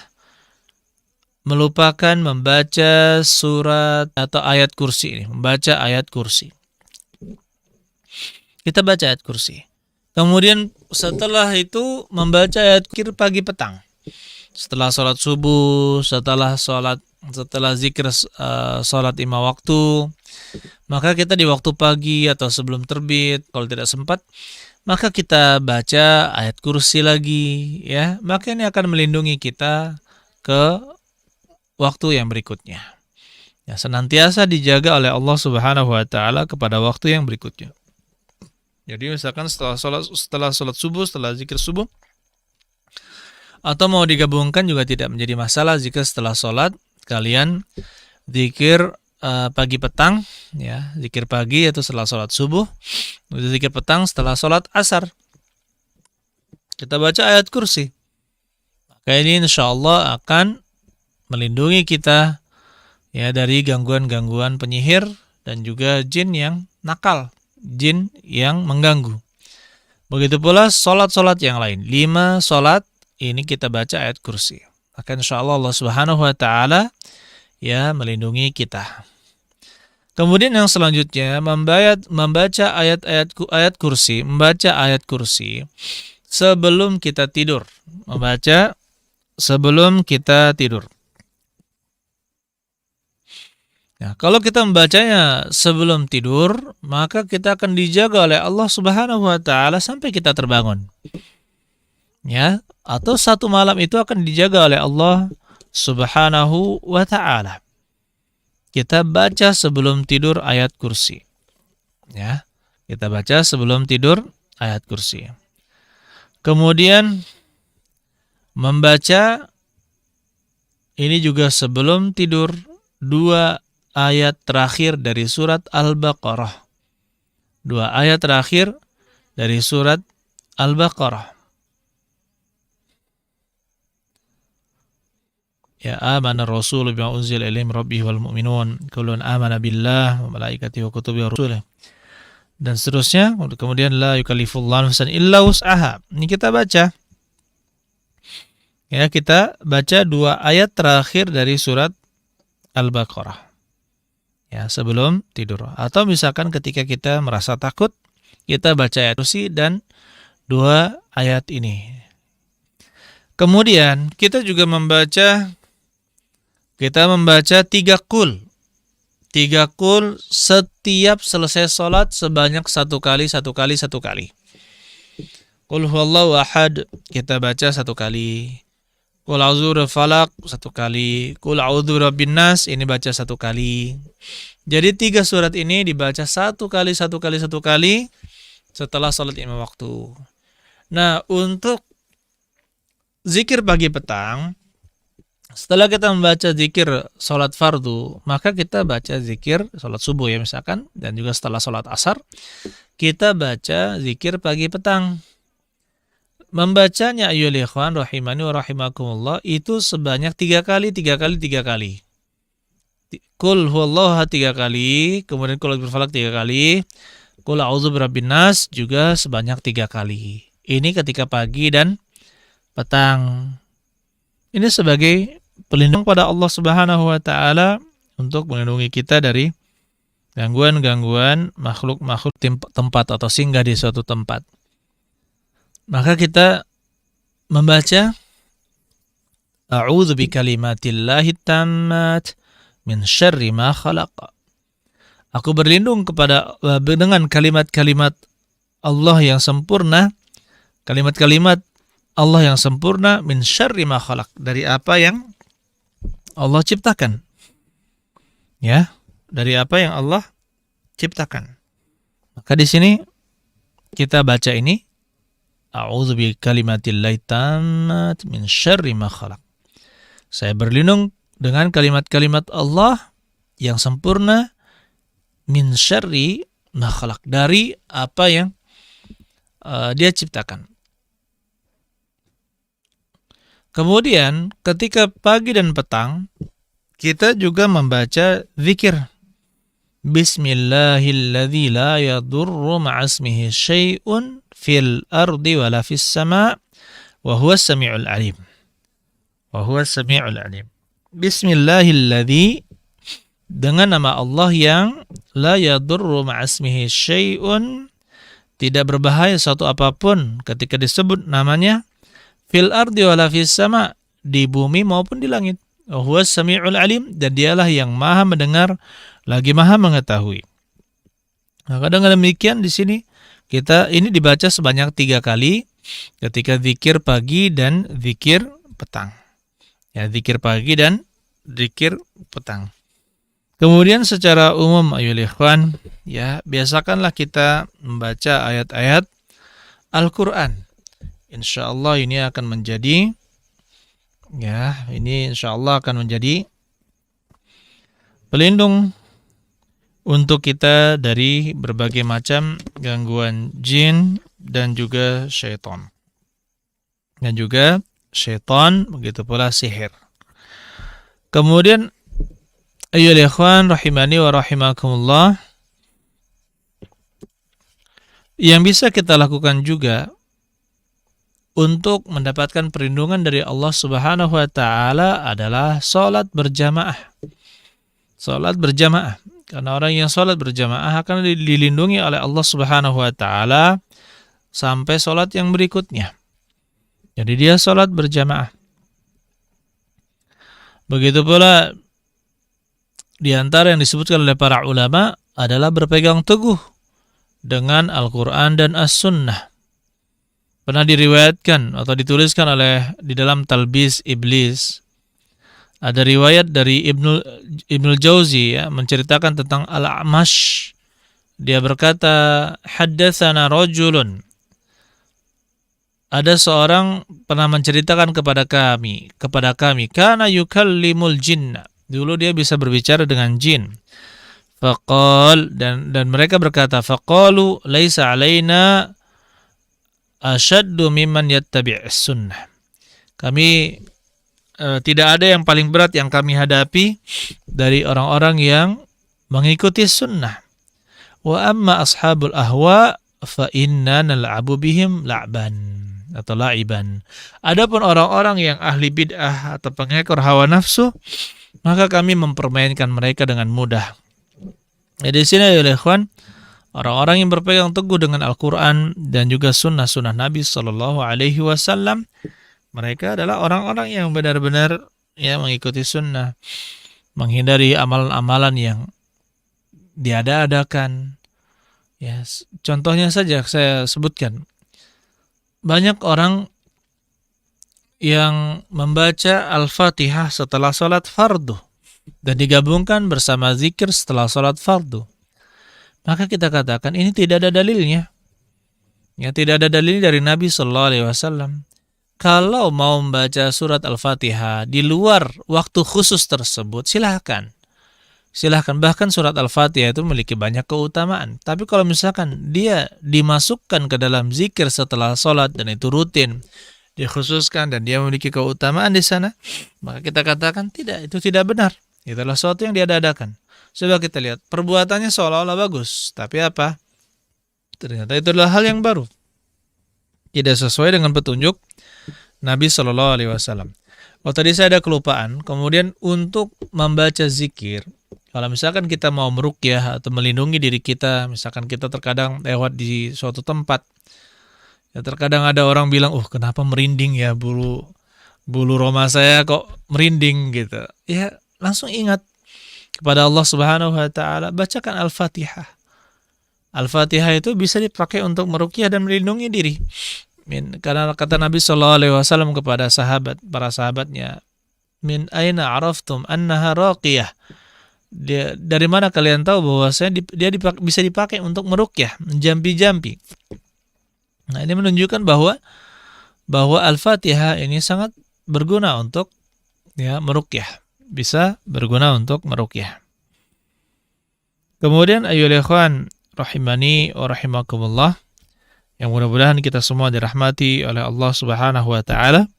melupakan membaca surat atau ayat kursi ini. Membaca ayat kursi. Kita baca ayat kursi. Kemudian setelah itu membaca ayat kursi pagi petang. Setelah sholat subuh, setelah zikir sholat 5 waktu, maka kita di waktu pagi atau sebelum terbit, kalau tidak sempat, maka kita baca ayat kursi lagi, ya. Maka ini akan melindungi kita ke waktu yang berikutnya. Ya, senantiasa dijaga oleh Allah Subhanahu wa taala kepada waktu yang berikutnya. Jadi misalkan setelah sholat subuh, setelah zikir subuh, atau mau digabungkan juga tidak menjadi masalah jika setelah sholat kalian zikir pagi petang, ya, zikir pagi yaitu setelah sholat subuh, zikir petang setelah sholat asar. Kita baca ayat kursi. Maka ini insyaallah akan melindungi kita ya dari gangguan-gangguan penyihir dan juga jin yang nakal, jin yang mengganggu. Begitu pula sholat-sholat yang lain. 5 sholat ini kita baca ayat kursi. Maka insyaallah Allah Subhanahu wa taala ya melindungi kita. Kemudian yang selanjutnya membaca ayat kursi, membaca ayat kursi sebelum kita tidur. Membaca sebelum kita tidur. Nah, kalau kita membacanya sebelum tidur, maka kita akan dijaga oleh Allah Subhanahu wa taala sampai kita terbangun. Ya, atau satu malam itu akan dijaga oleh Allah Subhanahu wa taala. Kita baca sebelum tidur ayat kursi. Ya, kita baca sebelum tidur ayat kursi. Kemudian membaca ini juga sebelum tidur 2 ayat terakhir dari surat Al-Baqarah. 2 ayat terakhir dari surat Al-Baqarah. Ya amana rasul bima unzila ilaihi min rabbih wal mu'minun kullun amana billah wa malaikatihi wa kutubihi wa rusulihi. Dan seterusnya. Kemudian la yukallifullahu nafsan illa wus'aha. Ini kita baca. Ya, kita baca 2 ayat terakhir dari surat Al-Baqarah. Ya, sebelum tidur. Atau misalkan ketika kita merasa takut, kita baca ayat kursi dan 2 ayat ini. Kemudian kita juga membaca 3 qul. 3 qul setiap selesai sholat sebanyak 1 kali. Qul huwallahu ahad kita baca 1 kali. Qul a'udzu birabbil falaq 1 kali. Qul a'udzu birabbin nas ini baca 1 kali. Jadi 3 surat ini dibaca 1 kali setelah sholat 5 waktu. Nah, untuk zikir pagi petang, setelah kita membaca zikir sholat fardu, maka kita baca zikir sholat subuh ya misalkan, dan juga setelah sholat asar, kita baca zikir pagi petang. Membacanya ayyuhal ikhwan rahimani wa rahimakumullah itu sebanyak 3 kali. Qul huwallahu 3 kali, kemudian qul a'udzu birabbil falaq 3 kali, qul a'udzu birabbin nas juga sebanyak 3 kali. Ini ketika pagi dan petang. Ini sebagai pelindung pada Allah Subhanahu wa taala untuk melindungi kita dari gangguan-gangguan makhluk-makhluk tempat atau singgah di suatu tempat. Maka kita membaca a'udzu bikalimatillahi tammat min syarri ma khalaq. Aku berlindung dengan kalimat-kalimat Allah yang sempurna, kalimat-kalimat Allah yang sempurna min syarri ma khalaq, dari apa yang Allah ciptakan. Ya, dari apa yang Allah ciptakan. Maka di sini kita baca ini a'udzu bikalimatillahi tammat min syarri ma khalaq. Saya berlindung dengan kalimat-kalimat Allah yang sempurna min syarri ma khalaq, dari apa yang Dia ciptakan. Kemudian ketika pagi dan petang kita juga membaca zikir Bismillahilladzi la yadurru ma'asmihi syai'un fil ardi wala fis sama' wa huwas sami'ul alim. Bismillahilladzi, dengan nama Allah yang la yadurru ma'asmihi syai'un, tidak berbahaya suatu apapun ketika disebut namanya, fil ardi wala fis sama', di bumi maupun di langit. Wa huwas sami'ul alim, dan dialah yang maha mendengar lagi maha mengetahui. Maka dengan demikian di sini ini dibaca sebanyak 3 kali ketika zikir pagi dan zikir petang. Ya, zikir pagi dan zikir petang. Kemudian secara umum ayyuhal ikhwan, ya, biasakanlah kita membaca ayat-ayat Al-Qur'an. Insyaallah ini akan menjadi pelindung untuk kita dari berbagai macam gangguan jin dan juga syaitan. Begitu pula sihir. Kemudian ayyuhal ikhwan rahimani wa rahimakumullah, yang bisa kita lakukan juga untuk mendapatkan perlindungan dari Allah Subhanahu wa taala adalah salat berjamaah. Karena orang yang salat berjamaah akan dilindungi oleh Allah Subhanahu wa taala sampai salat yang berikutnya. Jadi dia salat berjamaah. Begitu pula di antara yang disebutkan oleh para ulama adalah berpegang teguh dengan Al-Qur'an dan As-Sunnah. Pernah diriwayatkan atau dituliskan di dalam Talbis Iblis, ada riwayat dari Ibnul Jauzi, ya, menceritakan tentang Al-A'mash. Dia berkata, haddatsana rajulun. Ada seorang pernah menceritakan kepada kami, kana yukallimul jinna. Dulu dia bisa berbicara dengan jin. Faqal, dan mereka berkata, faqalu laisa alaina asyaddu mimman yattabi'us sunnah. Kami tidak ada yang paling berat yang kami hadapi dari orang-orang yang mengikuti sunnah. Wa amma ashabul ahwa fa inna nal'abu bihim la'ban atau la'iban. Adapun orang-orang yang ahli bid'ah atau pengekor hawa nafsu, maka kami mempermainkan mereka dengan mudah. Di sini ya ikhwan, orang-orang yang berpegang teguh dengan Al-Quran dan juga sunnah-sunnah Nabi Sallallahu Alaihi Wasallam, Mereka adalah orang-orang yang benar-benar ya mengikuti sunnah, menghindari amalan-amalan yang diada-adakan. Ya, contohnya saja saya sebutkan. Banyak orang yang membaca Al-Fatihah setelah sholat fardu dan digabungkan bersama zikir setelah sholat fardu. Maka kita katakan ini tidak ada dalilnya. Ya, tidak ada dalil dari Nabi Sallallahu Alaihi Wasallam. Kalau mau membaca surat Al-Fatihah di luar waktu khusus tersebut, silahkan. Silahkan, bahkan surat Al-Fatihah itu memiliki banyak keutamaan. Tapi kalau misalkan dia dimasukkan ke dalam zikir setelah sholat dan itu rutin, dikhususkan dan dia memiliki keutamaan di sana, maka kita katakan tidak, itu tidak benar. Itu adalah sesuatu yang diada-adakan. Coba kita lihat, perbuatannya seolah-olah bagus, tapi apa? Ternyata itu adalah hal yang baru. Tidak sesuai dengan petunjuk Nabi Shallallahu Alaihi Wasallam. Oh, tadi saya ada kelupaan. Kemudian untuk membaca zikir, kalau misalkan kita mau meruqyah atau melindungi diri kita, misalkan kita terkadang lewat di suatu tempat, ya terkadang ada orang bilang, kenapa merinding ya bulu roma saya kok merinding gitu. Ya langsung ingat kepada Allah Subhanahu Wa Taala, bacakan Al-Fatihah. Al-Fatihah itu bisa dipakai untuk meruqyah dan melindungi diri. Karena kata Nabi Shallallahu Alaihi Wasallam kepada para sahabatnya, min aina araftum annaha raqiyah. Dari mana kalian tahu bahwasanya dia bisa dipakai untuk meruqyah, menjampi-jampi. Nah, ini menunjukkan bahwa Al-Fatihah ini sangat berguna untuk ya meruqyah, bisa berguna untuk meruqyah. Kemudian ayyuhal ikhwan rahimani wa rahimakumullah, yang mudah-mudahan kita semua dirahmati oleh Allah Subhanahu wa taala.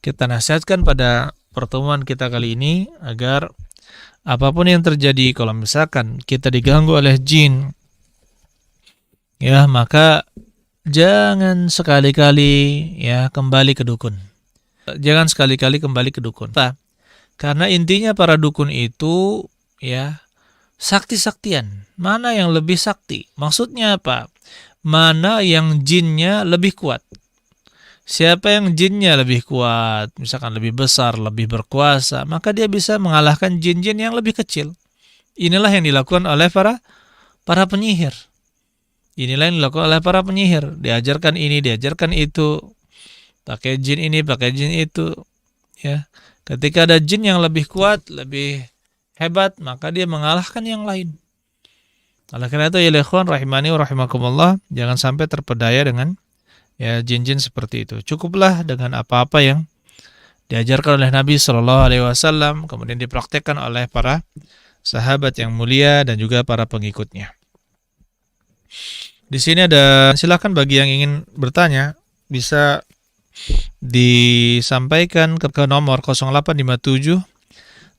Kita nasihatkan pada pertemuan kita kali ini agar apapun yang terjadi, kalau misalkan kita diganggu oleh jin, ya maka jangan sekali-kali ya kembali ke dukun. Jangan sekali-kali kembali ke dukun. Karena intinya para dukun itu ya sakti-saktian. Mana yang lebih sakti? Maksudnya apa? Mana yang jinnya lebih kuat? Siapa yang jinnya lebih kuat, misalkan lebih besar, lebih berkuasa, maka dia bisa mengalahkan jin-jin yang lebih kecil. Inilah yang dilakukan oleh para penyihir. Inilah yang dilakukan oleh para penyihir. Diajarkan ini, diajarkan itu. Pakai jin ini, pakai jin itu. Ya. Ketika ada jin yang lebih kuat, lebih hebat, maka dia mengalahkan yang lain. Oleh karena itu, ya ikhwan rahimani wa rahimakumullah, jangan sampai terpedaya dengan ya jin-jin seperti itu. Cukuplah dengan apa-apa yang diajarkan oleh Nabi Shallallahu Alaihi Wasallam, kemudian dipraktekkan oleh para sahabat yang mulia dan juga para pengikutnya. Di sini ada, silakan bagi yang ingin bertanya bisa disampaikan ke nomor 0857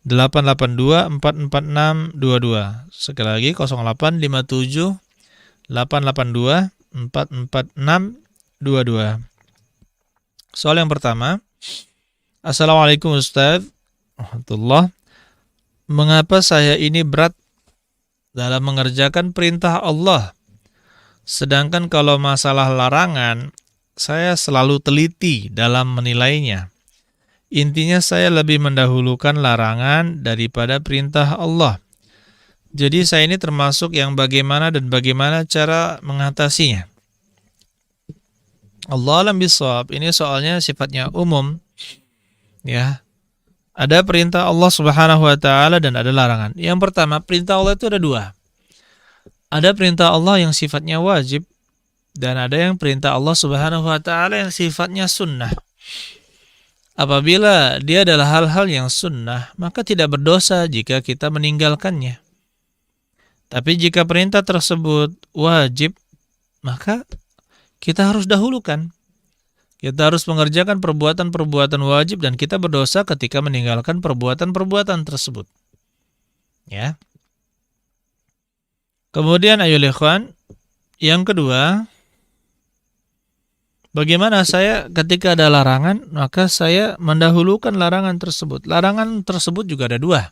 882 446 22. Sekali lagi 0857 882 446 22. Soal yang pertama, Assalamualaikum Ustaz Rahmatullah. Mengapa saya ini berat dalam mengerjakan perintah Allah, sedangkan kalau masalah larangan saya selalu teliti dalam menilainya? Intinya saya lebih mendahulukan larangan daripada perintah Allah. Jadi saya ini termasuk yang bagaimana dan bagaimana cara mengatasinya? Allah alam bisawab. Ini soalnya sifatnya umum. Ya. Ada perintah Allah Subhanahu wa taala dan ada larangan. Yang pertama, perintah Allah itu ada dua. Ada perintah Allah yang sifatnya wajib dan ada yang perintah Allah Subhanahu wa taala yang sifatnya sunnah. Apabila dia adalah hal-hal yang sunnah, maka tidak berdosa jika kita meninggalkannya. Tapi jika perintah tersebut wajib, maka kita harus dahulukan. Kita harus mengerjakan perbuatan-perbuatan wajib dan kita berdosa ketika meninggalkan perbuatan-perbuatan tersebut. Ya. Kemudian ayo ikhwan, yang kedua, bagaimana saya ketika ada larangan, maka saya mendahulukan larangan tersebut. Larangan tersebut juga ada dua.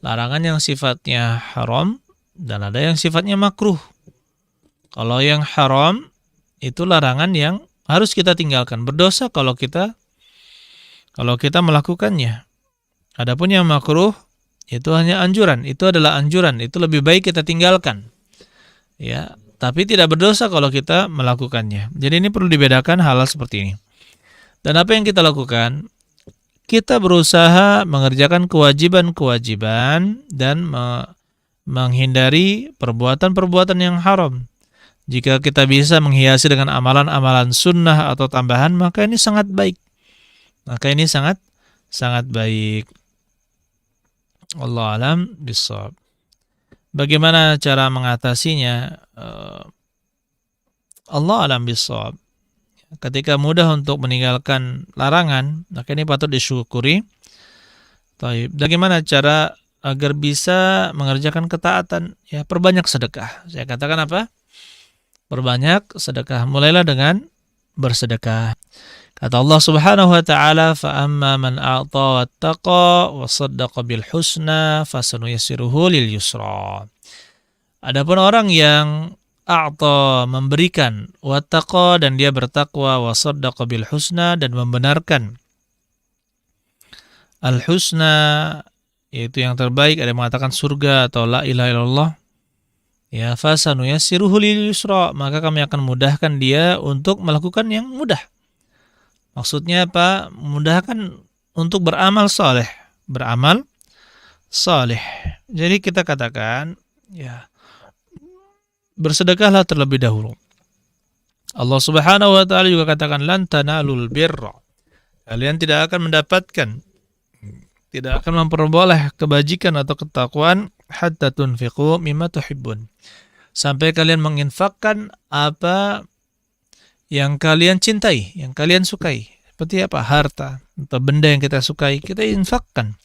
Larangan yang sifatnya haram dan ada yang sifatnya makruh. Kalau yang haram, itu larangan yang harus kita tinggalkan. Berdosa kalau kita kalau kita melakukannya. Adapun yang makruh itu hanya anjuran, itu adalah anjuran, itu lebih baik kita tinggalkan. Ya, tapi tidak berdosa kalau kita melakukannya. Jadi ini perlu dibedakan hal-hal seperti ini. Dan apa yang kita lakukan? Kita berusaha mengerjakan kewajiban-kewajiban dan menghindari perbuatan-perbuatan yang haram. Jika kita bisa menghiasi dengan amalan-amalan sunnah atau tambahan, maka ini sangat baik. Maka ini sangat baik. Wallahu a'lam bishawab. Bagaimana cara mengatasinya? Allah alam bishawab. Ketika mudah untuk meninggalkan larangan, maka ini patut disyukuri. Bagaimana cara agar bisa mengerjakan ketaatan? Ya, perbanyak sedekah. Saya katakan apa? Perbanyak sedekah. Mulailah dengan bersedekah. Kata Allah Subhanahu wa taala, "Fa amma man a'ta wattaqa wa shaddaqa bil husna fasanuyassiruhu lil yusra." Adapun orang yang a'ta, memberikan, wattaqa, dan dia bertakwa, wa shaddaqa bil husna, dan membenarkan al husna, yaitu yang terbaik, ada yang mengatakan surga atau la ilaha illallah. Ya, fasanuyassiruhu lil yusra, maka kami akan mudahkan dia untuk melakukan yang mudah. Maksudnya apa? Mudahkan untuk beramal saleh, beramal saleh. Jadi kita katakan, ya, bersedekahlah terlebih dahulu. Allah Subhanahu wa taala juga katakan, lan tanalul birra. Kalian tidak akan mendapatkan, tidak akan memperoleh kebajikan atau ketakwaan hatta tunfiqu mimma tuhibbun. Sampai kalian menginfakkan apa yang kalian cintai, yang kalian sukai. Seperti apa? Harta atau benda yang kita sukai, kita infakkan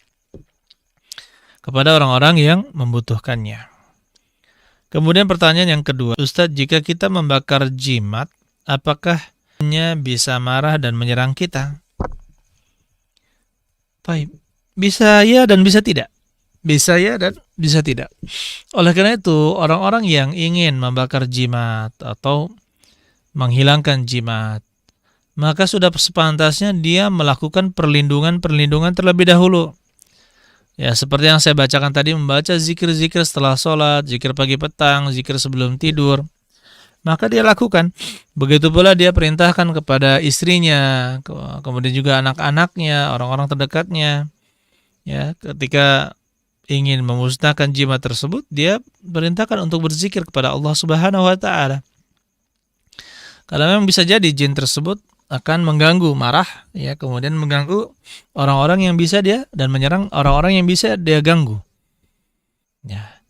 kepada orang-orang yang membutuhkannya. Kemudian pertanyaan yang kedua, Ustadz, jika kita membakar jimat, apakah hanya bisa marah dan menyerang kita? Baik, bisa ya dan bisa tidak. Bisa ya dan bisa tidak. Oleh karena itu, orang-orang yang ingin membakar jimat atau menghilangkan jimat, maka sudah sepantasnya dia melakukan perlindungan terlebih dahulu. Ya, seperti yang saya bacakan tadi, membaca zikir-zikir setelah sholat, zikir pagi petang, zikir sebelum tidur, maka dia lakukan. Begitu pula dia perintahkan kepada istrinya, kemudian juga anak-anaknya, orang-orang terdekatnya. Ya, ketika ingin memusnahkan jimat tersebut, dia perintahkan untuk berzikir kepada Allah Subhanahu wa taala. Kalau memang bisa jadi jin tersebut akan mengganggu, marah, ya, kemudian mengganggu orang-orang yang bisa dia, dan menyerang orang-orang yang bisa dia ganggu. Ya.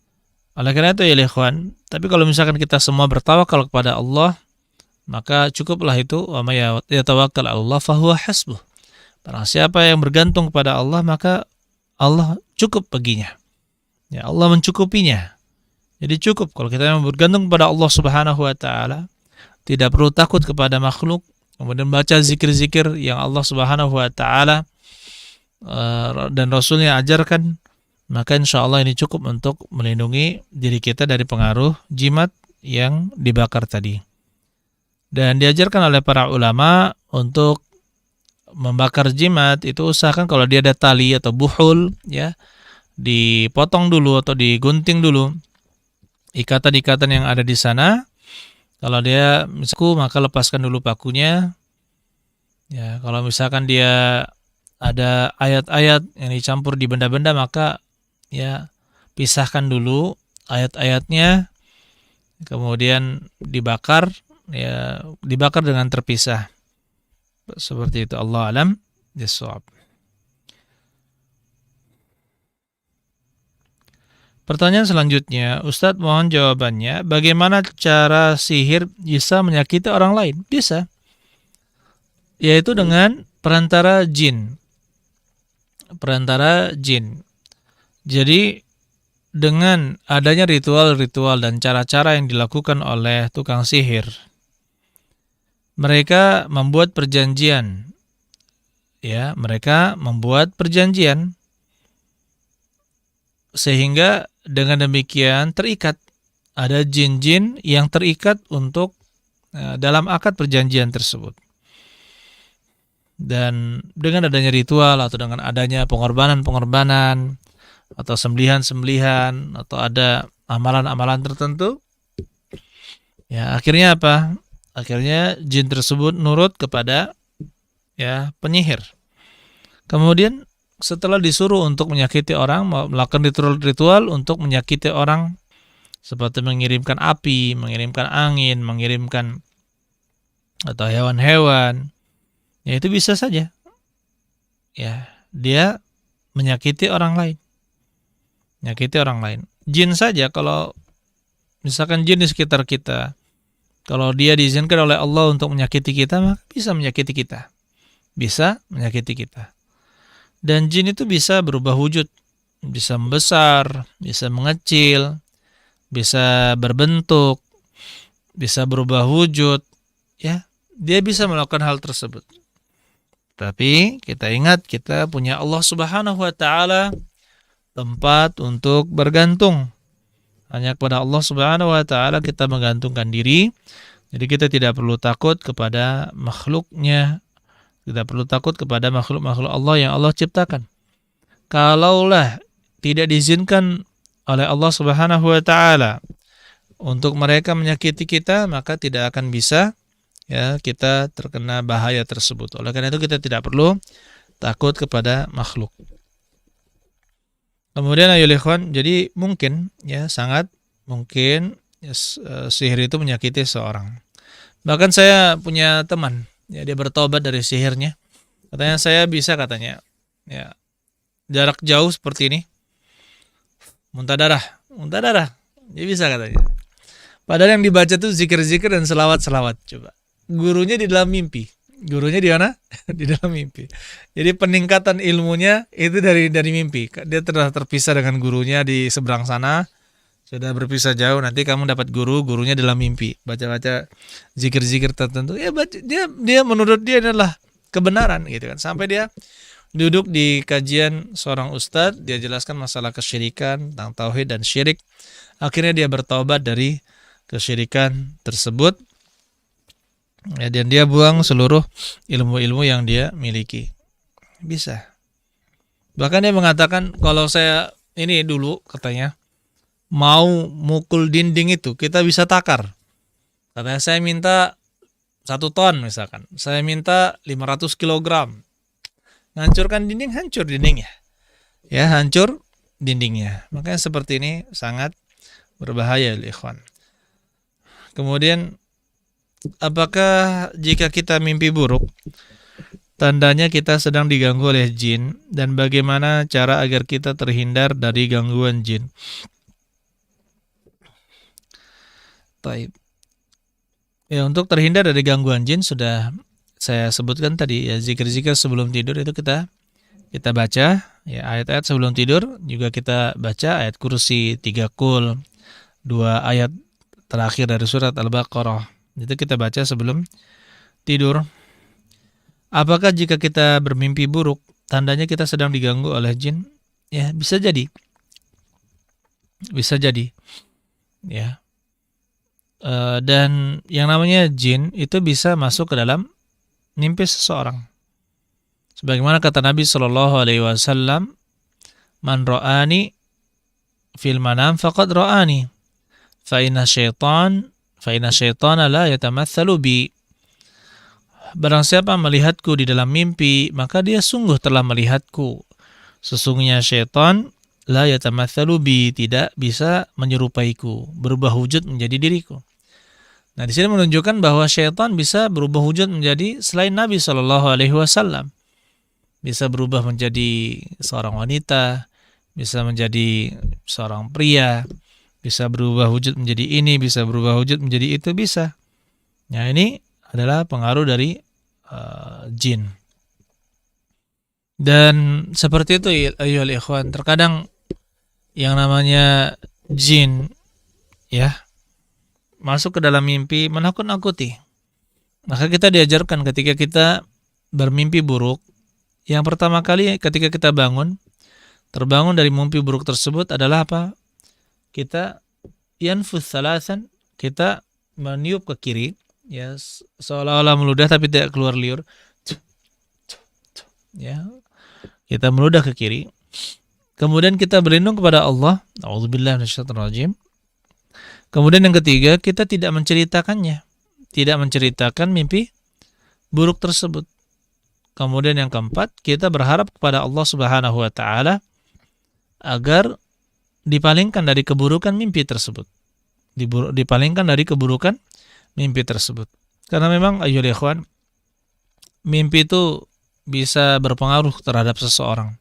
Oleh karena itu ya ikhwan, tapi kalau misalkan kita semua bertawakal kepada Allah, maka cukuplah itu, wa may yatawakkal 'ala Allah fahuwa hasbuh. Barang siapa yang bergantung kepada Allah, maka Allah cukup baginya. Ya, Allah mencukupinya. Jadi cukup kalau kita yang bergantung kepada Allah Subhanahu wa taala, tidak perlu takut kepada makhluk, kemudian baca zikir-zikir yang Allah Subhanahu wa taala dan Rasulnya ajarkan, maka insya Allah ini cukup untuk melindungi diri kita dari pengaruh jimat yang dibakar tadi. Dan diajarkan oleh para ulama untuk membakar jimat itu usahakan kalau dia ada tali atau buhul, ya, dipotong dulu atau digunting dulu ikatan-ikatan yang ada di sana. Kalau dia misalku, maka lepaskan dulu pakunya. Ya, kalau misalkan dia ada ayat-ayat yang dicampur di benda-benda, maka ya pisahkan dulu ayat-ayatnya, kemudian dibakar, ya dibakar dengan terpisah. Seperti itu. Allah alam bishawab. Pertanyaan selanjutnya, Ustadz mohon jawabannya, bagaimana cara sihir bisa menyakiti orang lain? Bisa, yaitu dengan perantara jin. Perantara jin. Jadi dengan adanya ritual-ritual dan cara-cara yang dilakukan oleh tukang sihir, mereka membuat perjanjian. Ya, mereka membuat perjanjian sehingga dengan demikian terikat. Ada jin-jin yang terikat untuk dalam akad perjanjian tersebut. Dan dengan adanya ritual atau dengan adanya pengorbanan-pengorbanan atau sembelihan-sembelihan atau ada amalan-amalan tertentu, ya akhirnya apa? Akhirnya jin tersebut nurut kepada ya penyihir. Kemudian setelah disuruh untuk menyakiti orang, melakukan ritual untuk menyakiti orang seperti mengirimkan api, mengirimkan angin, mengirimkan atau hewan-hewan, ya itu bisa saja. Ya, dia menyakiti orang lain. Menyakiti orang lain. Jin saja, kalau misalkan jin di sekitar kita, kalau dia diizinkan oleh Allah untuk menyakiti kita, maka bisa menyakiti kita. Bisa menyakiti kita. Dan jin itu bisa berubah wujud, bisa membesar, bisa mengecil, bisa berbentuk, bisa berubah wujud, ya. Dia bisa melakukan hal tersebut. Tapi kita ingat, kita punya Allah Subhanahu wa taala, tempat untuk bergantung. Hanya kepada Allah Subhanahu wa taala kita menggantungkan diri. Jadi kita tidak perlu takut kepada makhluknya. Tidak perlu takut kepada makhluk-makhluk Allah yang Allah ciptakan. Kalaulah tidak diizinkan oleh Allah Subhanahu wa taala untuk mereka menyakiti kita, maka tidak akan bisa ya kita terkena bahaya tersebut. Oleh karena itu kita tidak perlu takut kepada makhluk. Kemudian ayo ikhwan, jadi mungkin ya sangat mungkin ya, sihir itu menyakiti seorang. Bahkan saya punya teman, ya dia bertobat dari sihirnya. Katanya saya bisa, katanya ya jarak jauh seperti ini, muntah darah, dia bisa katanya. Padahal yang dibaca tuh zikir-zikir dan selawat-selawat. Coba. Gurunya di dalam mimpi. Gurunya di mana? Di dalam mimpi. Jadi peningkatan ilmunya itu dari mimpi. Dia telah terpisah dengan gurunya di seberang sana. Sudah berpisah jauh, nanti kamu dapat gurunya dalam mimpi. Baca-baca zikir-zikir tertentu. Ya dia menurut dia adalah kebenaran gitu kan. Sampai dia duduk di kajian seorang ustadz, dia jelaskan masalah kesyirikan, tentang tauhid dan syirik. Akhirnya dia bertaubat dari kesyirikan tersebut. Ya, dan dia buang seluruh ilmu-ilmu yang dia miliki. Bisa. Bahkan dia mengatakan, kalau saya ini dulu katanya mau mukul dinding itu kita bisa takar. Katanya saya minta 1 ton misalkan. Saya minta 500 kilogram. Hancurkan dinding, hancur dindingnya. Ya, hancur dindingnya. Makanya seperti ini sangat berbahaya, ikhwan. Kemudian apakah jika kita mimpi buruk tandanya kita sedang diganggu oleh jin, dan bagaimana cara agar kita terhindar dari gangguan jin? Taib. Ya, untuk terhindar dari gangguan jin sudah saya sebutkan tadi ya, zikir-zikir sebelum tidur itu kita baca ya, ayat-ayat sebelum tidur juga kita baca ayat kursi, 3 kul, 2 ayat terakhir dari surat Al-Baqarah. Itu kita baca sebelum tidur. Apakah jika kita bermimpi buruk tandanya kita sedang diganggu oleh jin? Ya, bisa jadi. Bisa jadi. Ya. Dan yang namanya jin itu bisa masuk ke dalam mimpi seseorang. Sebagaimana kata Nabi sallallahu alaihi wasallam, "Man ra'ani fil manam faqad ra'ani. Fa inna syaitana la yatamatsalu bi." Barang siapa melihatku di dalam mimpi, maka dia sungguh telah melihatku. Sesungguhnya syaitan la yatamatsalu bi, tidak bisa menyerupaiku, berubah wujud menjadi diriku. Nah, di sini menunjukkan bahwa syaitan bisa berubah wujud menjadi selain Nabi sallallahu alaihi wasallam. Bisa berubah menjadi seorang wanita, bisa menjadi seorang pria, bisa berubah wujud menjadi ini, bisa berubah wujud menjadi itu, bisa. Nah, ini adalah pengaruh dari jin. Dan seperti itu ayyuhal ikhwan, terkadang yang namanya jin ya masuk ke dalam mimpi menakut-nakuti. Maka kita diajarkan ketika kita bermimpi buruk, yang pertama kali ketika kita terbangun dari mimpi buruk tersebut adalah apa? Kita yanfus salasan, kita meniup ke kiri, ya seolah-olah meludah tapi tidak keluar liur. ya. Kita meludah ke kiri. Kemudian kita berlindung kepada Allah. A'udzubillahi minasyaitonirrajim. Kemudian yang ketiga, kita tidak menceritakannya. Tidak menceritakan mimpi buruk tersebut. Kemudian yang keempat, kita berharap kepada Allah Subhanahu wa taala agar dipalingkan dari keburukan mimpi tersebut. Dipalingkan dari keburukan mimpi tersebut. Karena memang ayyuhal ikhwan, mimpi itu bisa berpengaruh terhadap seseorang.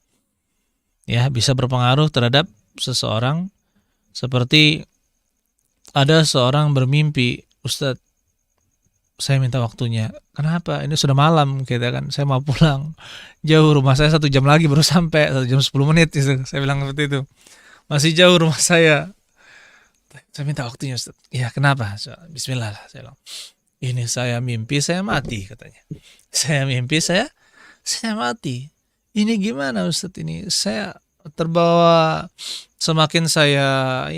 Ya, bisa berpengaruh terhadap seseorang. Seperti ada seorang bermimpi, Ustadz, saya minta waktunya. Kenapa? Ini sudah malam, kita kan. Saya mau pulang. Jauh rumah saya 1 jam lagi baru sampai, 1 jam 10 menit. Gitu. Saya bilang seperti itu. Masih jauh rumah saya. Saya minta waktunya, Ustadz. Ya, kenapa? Bismillah lah, saya bilang. Ini saya mimpi, saya mati, katanya. Saya mimpi, saya mati. Ini gimana, Ustadz? Ini saya terbawa, semakin saya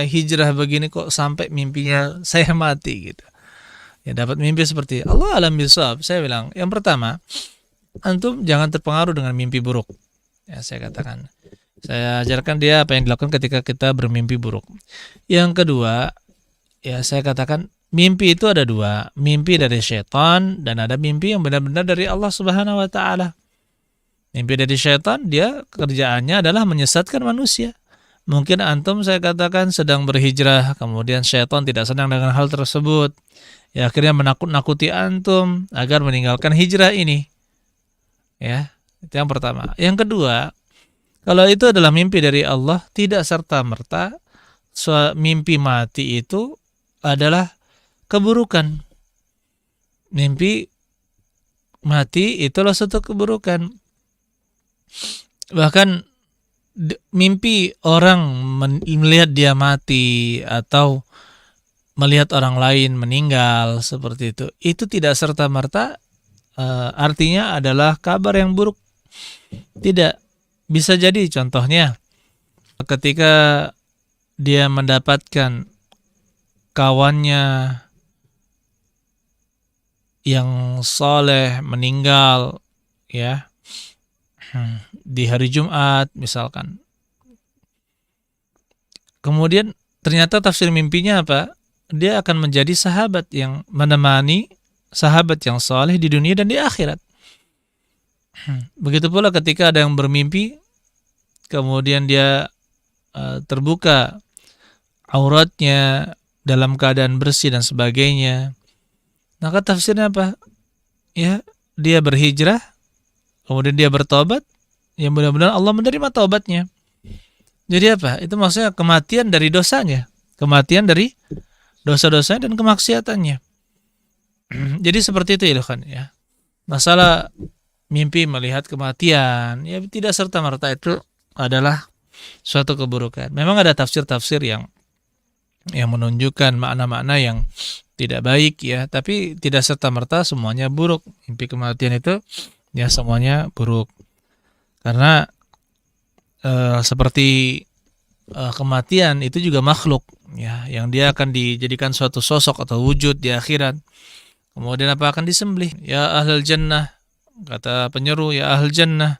hijrah begini kok sampai mimpinya saya mati gitu. Ya, dapat mimpi seperti Allah alam bisawab. Saya bilang, yang pertama, antum jangan terpengaruh dengan mimpi buruk. Ya, saya katakan. Saya ajarkan dia apa yang dilakukan ketika kita bermimpi buruk. Yang kedua, ya saya katakan mimpi itu ada 2, mimpi dari syaitan dan ada mimpi yang benar-benar dari Allah Subhanahu wa taala. Mimpi dari syaitan, dia kerjaannya adalah menyesatkan manusia. Mungkin antum saya katakan sedang berhijrah, kemudian syaitan tidak senang dengan hal tersebut. Ya, akhirnya menakut-nakuti antum agar meninggalkan hijrah ini. Ya, itu yang pertama. Yang kedua, kalau itu adalah mimpi dari Allah, tidak serta-merta mimpi mati itu adalah keburukan. Mimpi mati itulah suatu keburukan. Bahkan mimpi orang melihat dia mati atau melihat orang lain meninggal seperti itu tidak serta-merta artinya adalah kabar yang buruk. Tidak. Bisa jadi contohnya ketika dia mendapatkan kawannya yang soleh meninggal, ya, di hari Jumat misalkan. Kemudian ternyata tafsir mimpinya apa? Dia akan menjadi sahabat yang menemani sahabat yang soleh di dunia dan di akhirat. Begitu pula ketika ada yang bermimpi, kemudian dia terbuka auratnya dalam keadaan bersih dan sebagainya. Maka tafsirnya apa? Ya, dia berhijrah, kemudian dia bertobat, yang benar-benar Allah menerima taubatnya. Jadi apa? Itu maksudnya kematian dari dosanya, kematian dari dosa-dosanya dan kemaksiatannya. Jadi seperti itu ya. Masalah mimpi melihat kematian, ya tidak serta-merta itu adalah suatu keburukan. Memang ada tafsir-tafsir yang menunjukkan makna-makna yang tidak baik ya, tapi tidak serta-merta semuanya buruk. Mimpi kematian itu ya semuanya buruk. Karena seperti kematian itu juga makhluk ya, yang dia akan dijadikan suatu sosok atau wujud di akhirat. Kemudian apa akan disembelih? Ya ahlul jannah, kata penyeru, ya ahlul jannah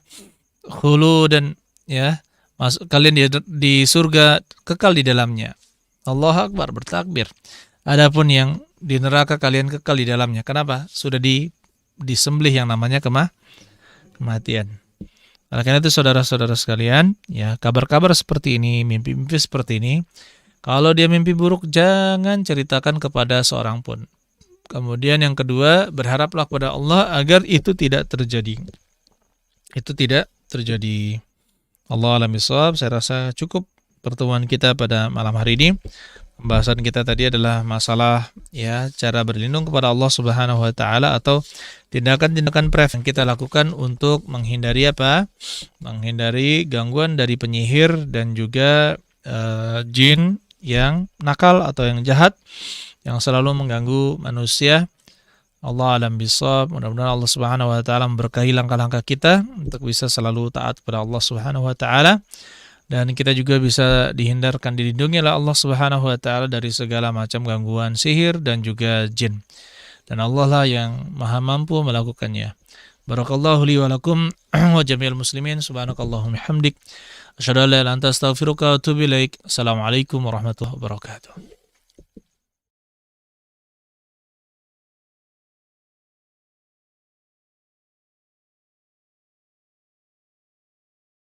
khuludan, ya masuk kalian di surga kekal di dalamnya. Allahu akbar, bertakbir. Adapun yang di neraka kalian kekal di dalamnya. Kenapa? Sudah disembelih yang namanya kematian. Oleh karena itu saudara-saudara sekalian, ya kabar-kabar seperti ini, mimpi-mimpi seperti ini, kalau dia mimpi buruk jangan ceritakan kepada seorang pun. Kemudian yang kedua, berharaplah kepada Allah agar itu tidak terjadi. Itu tidak terjadi. Allah alam bisawab. Saya rasa cukup pertemuan kita pada malam hari ini. Pembahasan kita tadi adalah masalah ya cara berlindung kepada Allah Subhanahu wa taala atau tindakan-tindakan preventif yang kita lakukan untuk menghindari apa? Menghindari gangguan dari penyihir dan juga jin yang nakal atau yang jahat yang selalu mengganggu manusia. Allah alam bisawab. Mudah-mudahan Allah Subhanahu wa taala memberkahi langkah-langkah kita untuk bisa selalu taat kepada Allah Subhanahu wa taala. Dan kita juga bisa dihindarkan, dilindungi oleh Allah Subhanahu wa taala dari segala macam gangguan sihir dan juga jin. Dan Allah lah yang maha mampu melakukannya. Barakallahu li wa lakum wa jami'al muslimin. Subhanakallahumma hamdik. Asyhadu an la ilaha illa anta astaghfiruka wa atubu ilaik. Assalamualaikum warahmatullahi wabarakatuh.